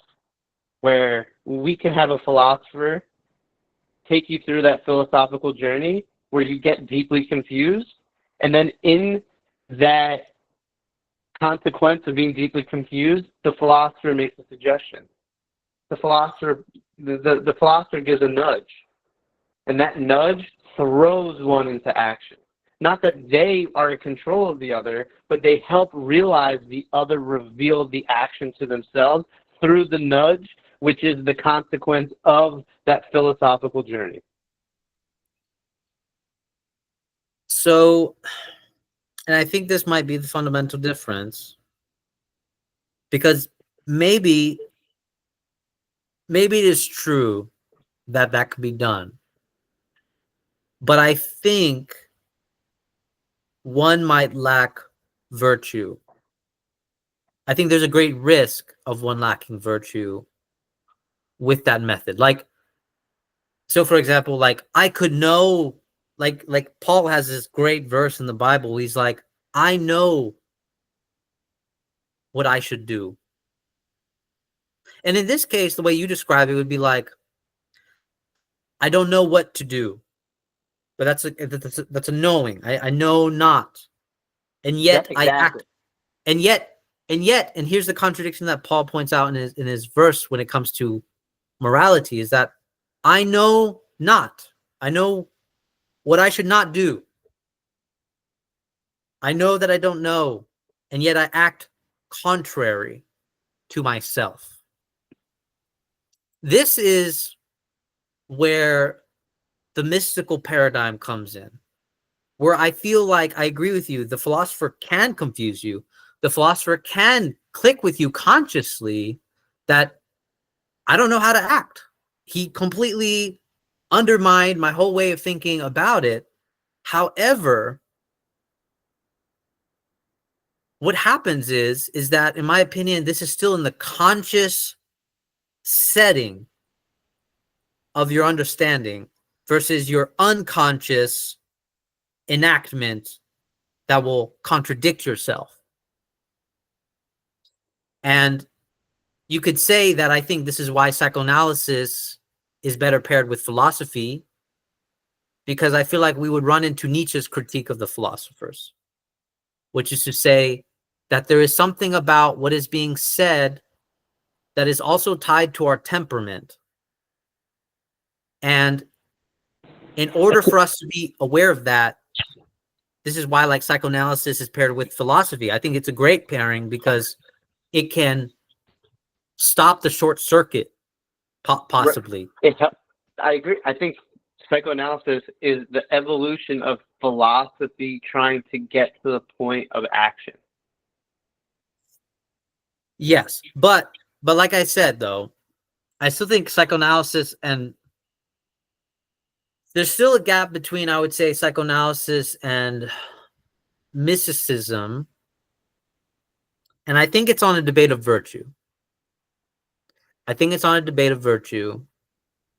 where we can have a philosopher take you through that philosophical journey where you get deeply confused, and then in that consequence of being deeply confused, the philosopher makes a suggestion. The philosopher gives a nudge, and that nudge throws one into action. Not that they are in control of the other, but they help realize the other revealed the action to themselves through the nudge, which is the consequence of that philosophical journey. So, and I think this might be the fundamental difference, because maybe it is true that that could be done, but I think one might lack virtue. I think there's a great risk of one lacking virtue with that method. Like, so for example, like I could know, like Paul has this great verse in the Bible. He's like, I know what I should do. And in this case, the way you describe it would be like, I don't know what to do, but that's a knowing. I know not, and Yeah, yet I exactly. act, and yet, and here's the contradiction that Paul points out in his verse when it comes to morality, is that I know not. I know what I should not do. I know that I don't know, and yet I act contrary to myself. This is where the mystical paradigm comes in, where I feel like I agree with you. The philosopher can confuse you. The philosopher can click with you consciously that I don't know how to act. He completely undermined my whole way of thinking about it. However, what happens is that, in my opinion, this is still in the conscious setting of your understanding versus your unconscious enactment that will contradict yourself. And you could say that I think this is why psychoanalysis is better paired with philosophy, because I feel like we would run into Nietzsche's critique of the philosophers, which is to say that there is something about what is being said that is also tied to our temperament. And in order for us to be aware of that, this is why like psychoanalysis is paired with philosophy. I think it's a great pairing because it can stop the short circuit, possibly. I agree. I think psychoanalysis is the evolution of philosophy trying to get to the point of action. Yes, but like I said, though, I still think psychoanalysis, and there's still a gap between, I would say, psychoanalysis and mysticism, and I think it's on a debate of virtue. I think it's on a debate of virtue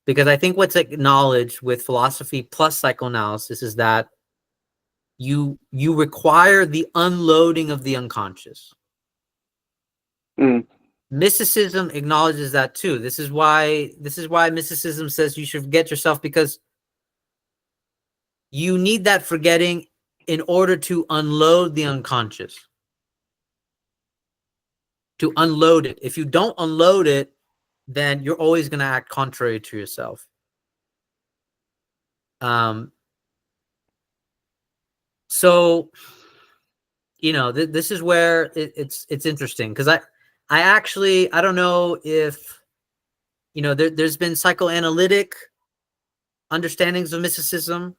because I think what's acknowledged with philosophy plus psychoanalysis is that you require the unloading of the unconscious. Mysticism acknowledges that too. This is why mysticism says you should forget yourself, because you need that forgetting in order to unload the unconscious. To unload it. If you don't unload it, then you're always going to act contrary to yourself. So, you know, this is where it's interesting, because I actually, I don't know if, you know, there's been psychoanalytic understandings of mysticism,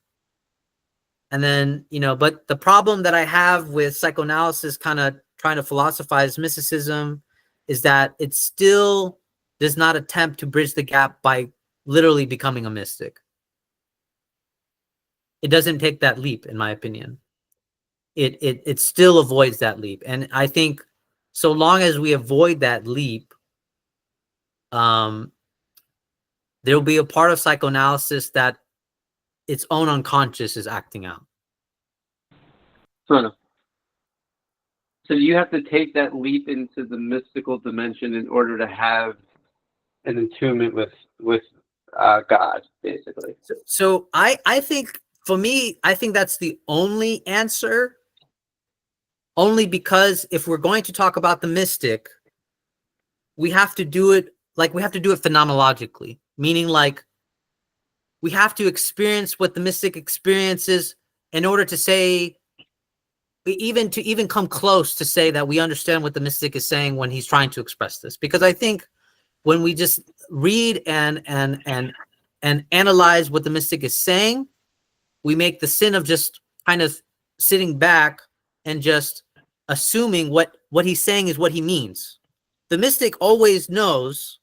and then, you know, but the problem that I have with psychoanalysis kind of trying to philosophize mysticism is that it still does not attempt to bridge the gap by literally becoming a mystic. It doesn't take that leap, in my opinion. It still avoids that leap. And I think so long as we avoid that leap, there'll be a part of psychoanalysis that its own unconscious is acting out. So you have to take that leap into the mystical dimension in order to have an attunement with God, basically. So I think for me, I think that's the only answer. Only because if we're going to talk about the mystic, we have to do it phenomenologically, meaning like we have to experience what the mystic experiences in order to say, even come close to say that we understand what the mystic is saying when he's trying to express this. Because I think when we just read and analyze what the mystic is saying, we make the sin of just kind of sitting back and just assuming what he's saying is what he means. The mystic always knows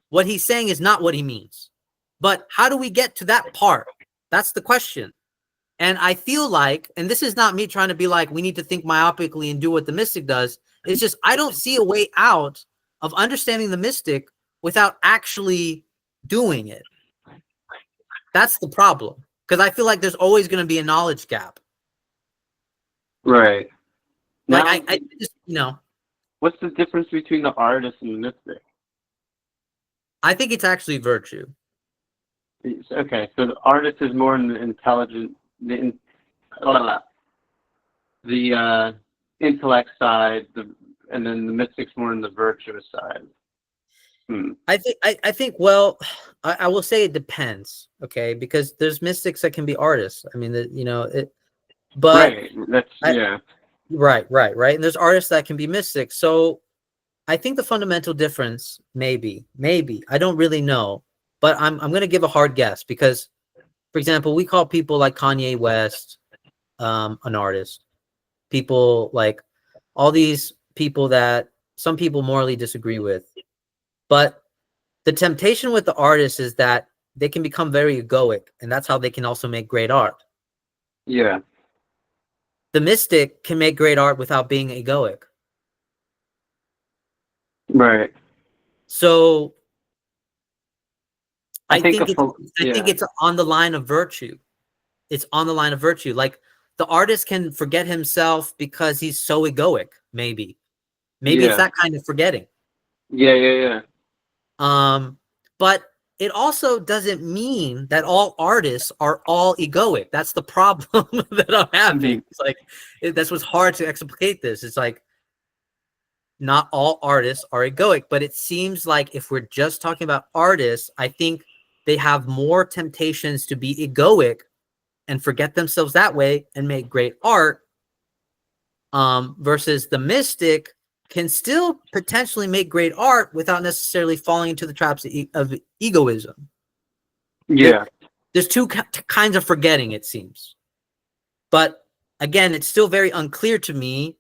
what he's saying is not what he means. But how do we get to that part? That's the question. And I feel like, and this is not me trying to be like, we need to think myopically and do what the mystic does. It's just, I don't see a way out of understanding the mystic without actually doing it. That's the problem. Because I feel like there's always going to be a knowledge gap. Right. Now, Like I just, what's the difference between the artist and the mystic? I think it's actually virtue. Okay, so the artist is more in the intelligent, the intellect side, and then the mystic's more in the virtuous side. I think. Well, I will say it depends. Okay, because there's mystics that can be artists. I mean, but right. That's yeah. Right. And there's artists that can be mystics. So I think the fundamental difference, maybe, I don't really know, but I'm going to give a hard guess because, for example, we call people like Kanye West an artist. People like all these people that some people morally disagree with. But the temptation with the artist is that they can become very egoic, and that's how they can also make great art. Yeah. The mystic can make great art without being egoic. Right. So I think it's on the line of virtue. It's on the line of virtue. Like the artist can forget himself because he's so egoic. Maybe it's that kind of forgetting. Yeah. But it also doesn't mean that all artists are all egoic. That's the problem that I'm having. It's like that's what's hard to explicate this. It's like not all artists are egoic, but it seems like if we're just talking about artists, I think they have more temptations to be egoic and forget themselves that way and make great art, versus the mystic can still potentially make great art without necessarily falling into the traps of egoism. Yeah. There's two kinds of forgetting, it seems. But again, it's still very unclear to me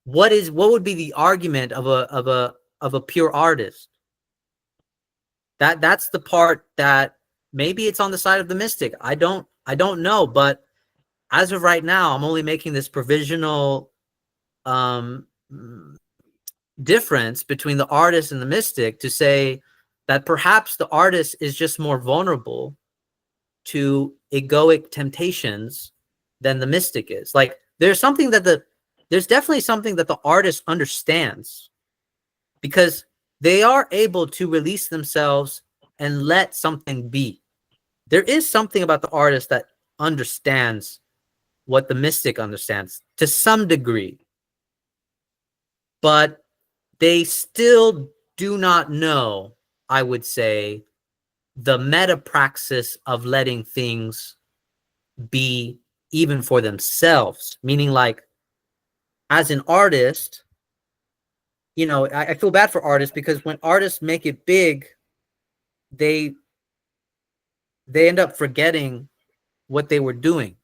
what would be the argument of a pure artist. That's the part that maybe it's on the side of the mystic. I don't know, but as of right now, I'm only making this provisional difference between the artist and the mystic to say that perhaps the artist is just more vulnerable to egoic temptations than the mystic is. Like there's definitely something that the artist understands because they are able to release themselves and let something be. There is something about the artist that understands what the mystic understands to some degree, but they still do not know, I would say, the metapraxis of letting things be even for themselves. Meaning, like, as an artist, I feel bad for artists because when artists make it big, they end up forgetting what they were doing.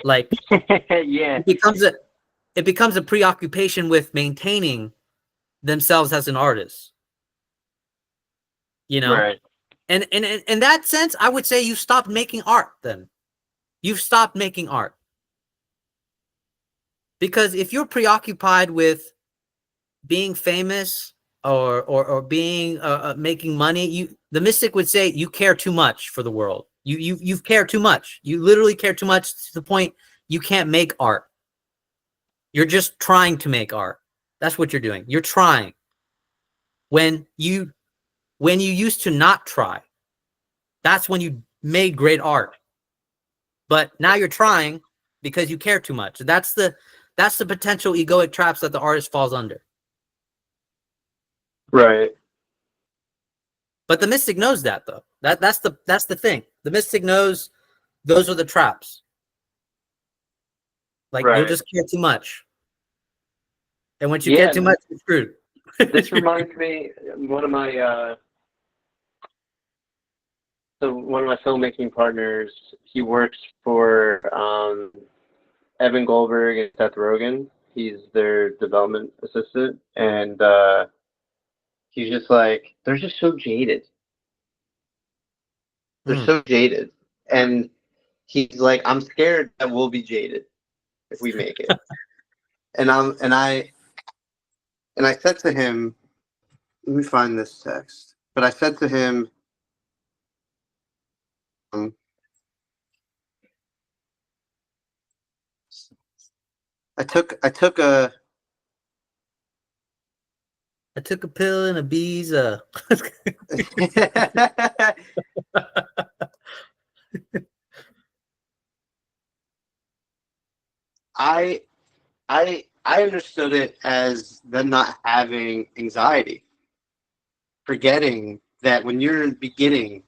Like, yeah. it becomes a preoccupation with maintaining themselves as an artist. Right. And in that sense, I would say you stopped making art then. You've stopped making art. Because if you're preoccupied with being famous or being making money, the mystic would say you care too much for the world. You care too much. You literally care too much to the point you can't make art. You're just trying to make art. That's what you're doing. You're trying. When you when you used to not try. That's when you made great art. But now you're trying because you care too much. That's the potential egoic traps that the artist falls under. Right. But the mystic knows that, though. That's the thing. The mystic knows those are the traps. Like, you'll Right. just care too much. And once you Yeah, care too much, you're screwed. This reminds me, one of my filmmaking partners, he works for Evan Goldberg and Seth Rogen. He's their development assistant, and he's just like, they're just so jaded. They're so jaded, and he's like, I'm scared that we'll be jaded if we make it. and I said to him, let me find this text. But I said to him, I took a pill and a bees. I understood it as them not having anxiety, forgetting that when you're in the beginning,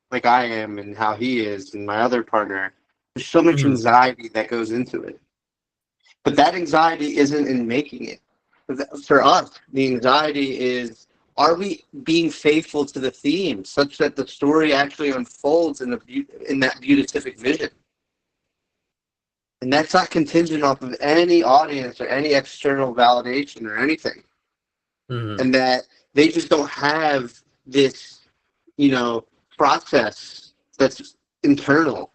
like I am and how he is and my other partner, there's so much anxiety that goes into it. But that anxiety isn't in making it. For us, the anxiety is, are we being faithful to the theme such that the story actually unfolds in that beatific vision? And that's not contingent off of any audience or any external validation or anything. And that they just don't have this, process that's internal.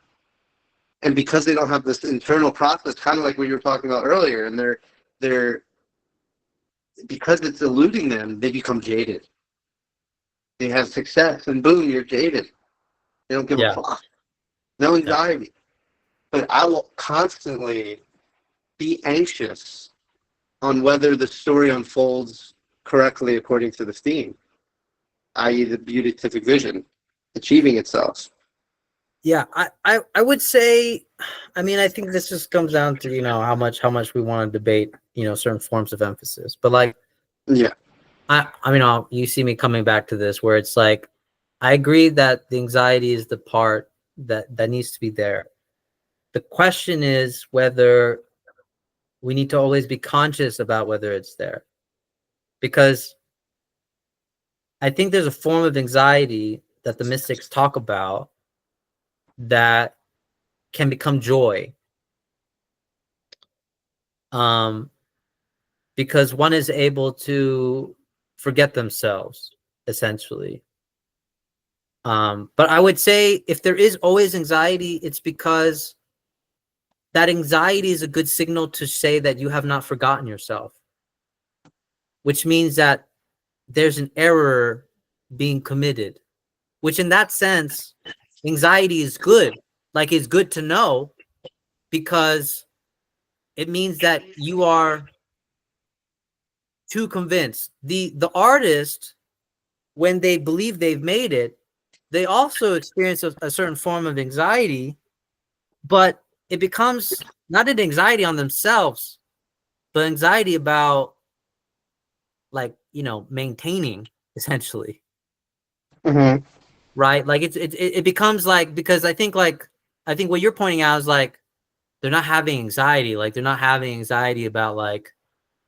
And because they don't have this internal process, kind of like what you were talking about earlier, and they're because it's eluding them, they become jaded. They have success, and boom, you're jaded. They don't give a fuck. No anxiety. But I will constantly be anxious on whether the story unfolds correctly according to the theme, i.e. the beatific vision, achieving itself. Yeah, I would say, I mean, I think this just comes down to, how much we want to debate, certain forms of emphasis. But like, yeah, I mean, you see me coming back to this where it's like, I agree that the anxiety is the part that needs to be there. The question is whether we need to always be conscious about whether it's there. Because I think there's a form of anxiety that the mystics talk about that can become joy. Because one is able to forget themselves, essentially. But I would say if there is always anxiety, it's because that anxiety is a good signal to say that you have not forgotten yourself, which means that there's an error being committed, which in that sense, anxiety is good. Like, it's good to know because it means that you are too convinced. The artist, when they believe they've made it, they also experience a certain form of anxiety, but it becomes not an anxiety on themselves, but anxiety about, like, maintaining, essentially. Right? Like, it becomes like, because I think what you're pointing out is like, they're not having anxiety. Like, they're not having anxiety about like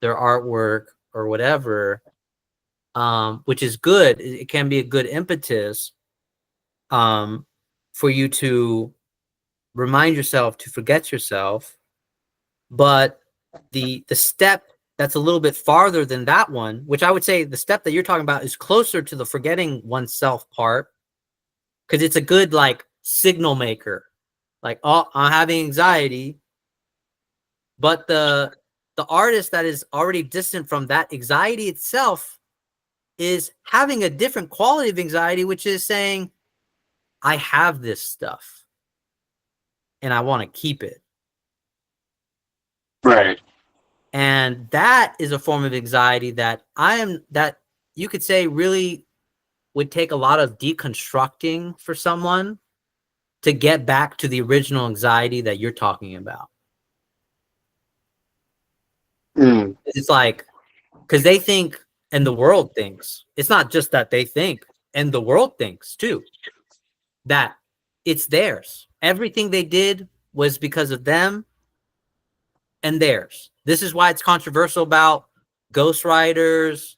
their artwork or whatever, which is good. It can be a good impetus for you to remind yourself to forget yourself. But the step that's a little bit farther than that one, which I would say the step that you're talking about is closer to the forgetting oneself part, because it's a good like signal maker. Like, oh, I'm having anxiety, but the artist that is already distant from that anxiety itself is having a different quality of anxiety, which is saying, I have this stuff and I want to keep it. Right. And that is a form of anxiety that you could say really would take a lot of deconstructing for someone to get back to the original anxiety that you're talking about. It's like, because they think, and the world thinks, it's not just that they think, and the world thinks too, that it's theirs. Everything they did was because of them and theirs. This is why it's controversial about ghostwriters,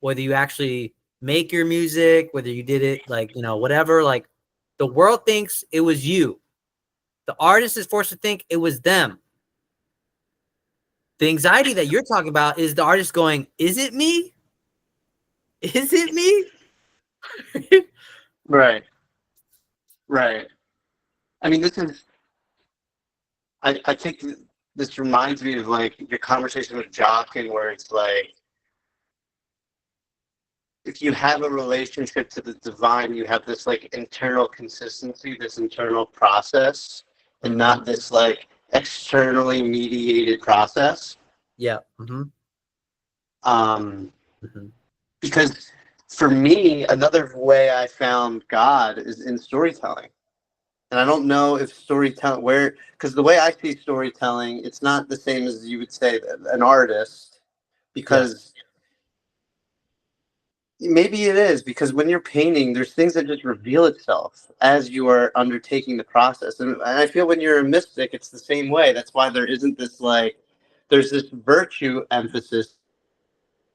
whether you actually make your music, whether you did it like, you know, whatever. Like, the world thinks it was you. The artist is forced to think it was them. The anxiety that you're talking about is the artist going, is it me? Is it me? Right. Right. I mean, I think this reminds me of like your conversation with Jocelyn, where it's like, if you have a relationship to the divine, you have this like internal consistency, this internal process, and not this like externally mediated process. Yeah. Because for me, another way I found God is in storytelling. And I don't know if storytelling, because the way I see storytelling, it's not the same as you would say an artist, because maybe it is, because when you're painting, there's things that just reveal itself as you are undertaking the process. And I feel when you're a mystic, it's the same way. That's why there isn't this like, there's this virtue emphasis.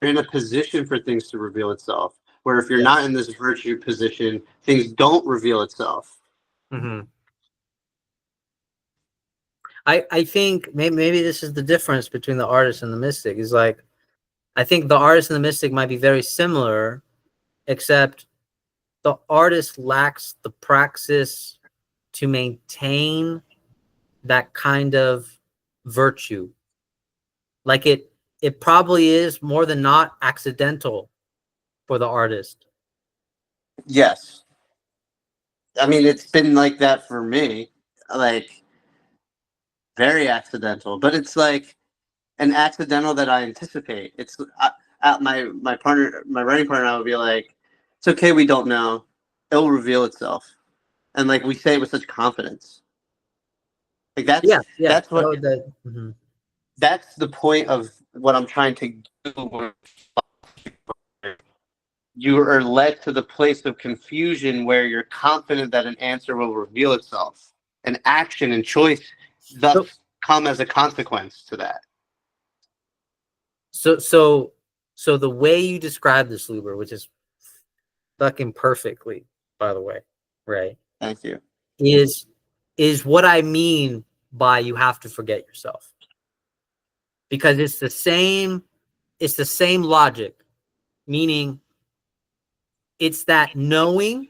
You're in a position for things to reveal itself. Where if you're not in this virtue position, things don't reveal itself. I think maybe this is the difference between the artist and the mystic. Is like, I think the artist and the mystic might be very similar, except the artist lacks the praxis to maintain that kind of virtue. Like, it probably is more than not accidental for the artist. Yes. I mean, it's been like that for me, like very accidental, but it's like an accidental that I anticipate. It's my partner, my writing partner, I would be like, "It's okay, we don't know. It'll reveal itself," and like we say it with such confidence. Like that's what that's the point of what I'm trying to do. You are led to the place of confusion where you're confident that an answer will reveal itself, and action and choice thus come as a consequence to that. So the way you describe this, Luber, which is fucking perfectly, by the way, right? Thank you. Is what I mean by you have to forget yourself. Because it's the same logic, meaning it's that knowing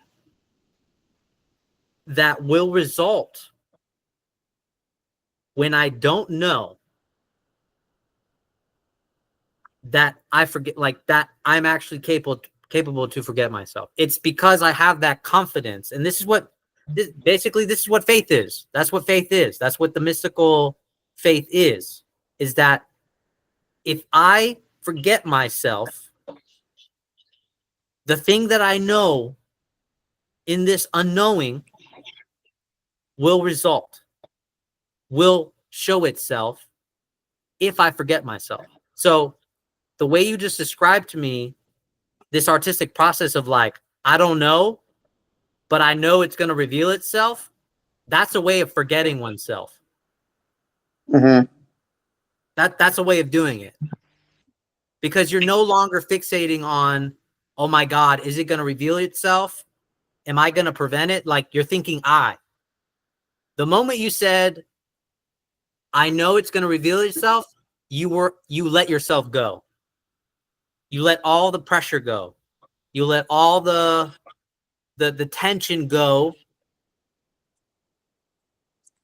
that will result when I don't know, that I forget, like that I'm actually capable to forget myself. It's because I have that confidence. And this is what faith is. That's what faith is. That's what the mystical faith is that if I forget myself, the thing that I know in this unknowing will show itself if I forget myself. So the way you just described to me this artistic process of like, I don't know, but I know it's going to reveal itself, that's a way of forgetting oneself. That's a way of doing it. Because you're no longer fixating on, oh my God, is it going to reveal itself? Am I going to prevent it? Like, you're thinking I. The moment you said, I know it's going to reveal itself, you let yourself go. You let all the pressure go. You let all the tension go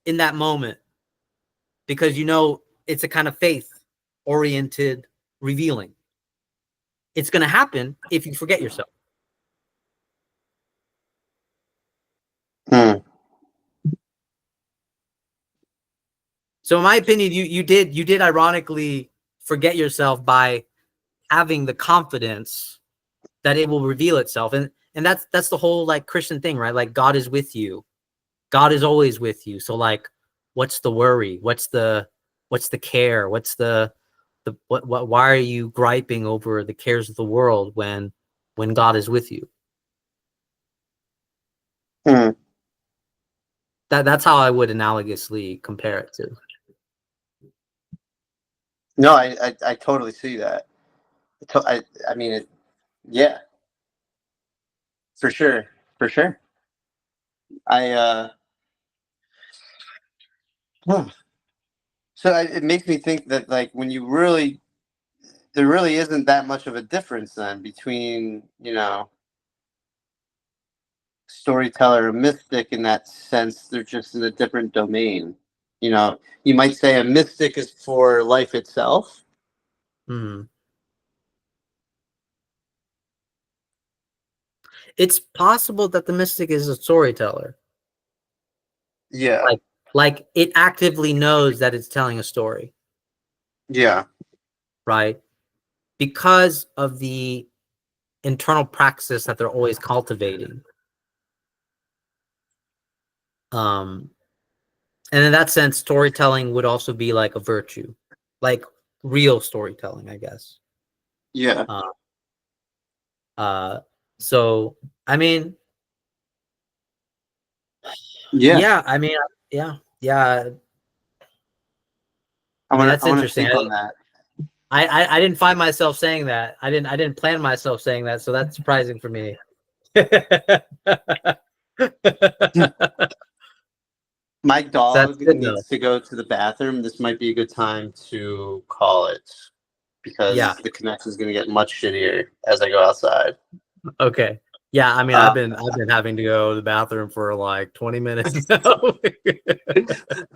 in that moment, because you know it's a kind of faith oriented revealing. It's going to happen if you forget yourself. So in my opinion, you did ironically forget yourself by having the confidence that it will reveal itself. And that's the whole like Christian thing, right? Like God is with you. God is always with you. So like, what's the worry? What's the care? What's the why are you griping over the cares of the world when God is with you? Hmm. That's how I would analogously compare it to. No, I totally see that. I mean, yeah, for sure, for sure. I huh. So it makes me think that like when you really, there really isn't that much of a difference then between, you know, storyteller and mystic in that sense. They're just in a different domain. You know, you might say a mystic is for life itself. Mhm. It's possible that the mystic is a storyteller. Yeah. Like it actively knows that it's telling a story, Yeah. right? Because of the internal praxis that they're always cultivating. And in that sense, storytelling would also be like a virtue, like real storytelling, I guess. Yeah. Uh, uh, so I mean, Yeah. yeah, I mean, yeah. I I mean, want that's to. I want to interesting. think on that. I didn't find myself saying that. I didn't plan myself saying that, so that's surprising for me. My That's dog good though. needs to go to the bathroom. This might be a good time to call it because Yeah. the connection is going to get much shittier as I go outside. Okay. Yeah. I mean, Uh, I've been having to go to the bathroom for like 20 minutes now.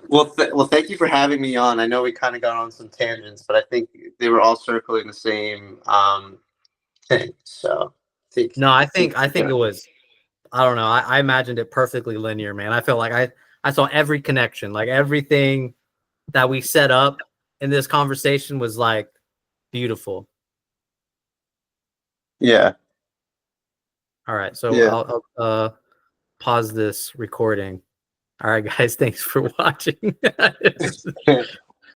well, thank you for having me on. I know we kind of got on some tangents, but I think they were all circling the same thing. So No, think I think it was. I don't know. I imagined it perfectly linear, man. I felt like I saw every connection, like everything that we set up in this conversation was like beautiful. yeah, All right, so yeah. I'll pause this recording. All right, guys, thanks for watching.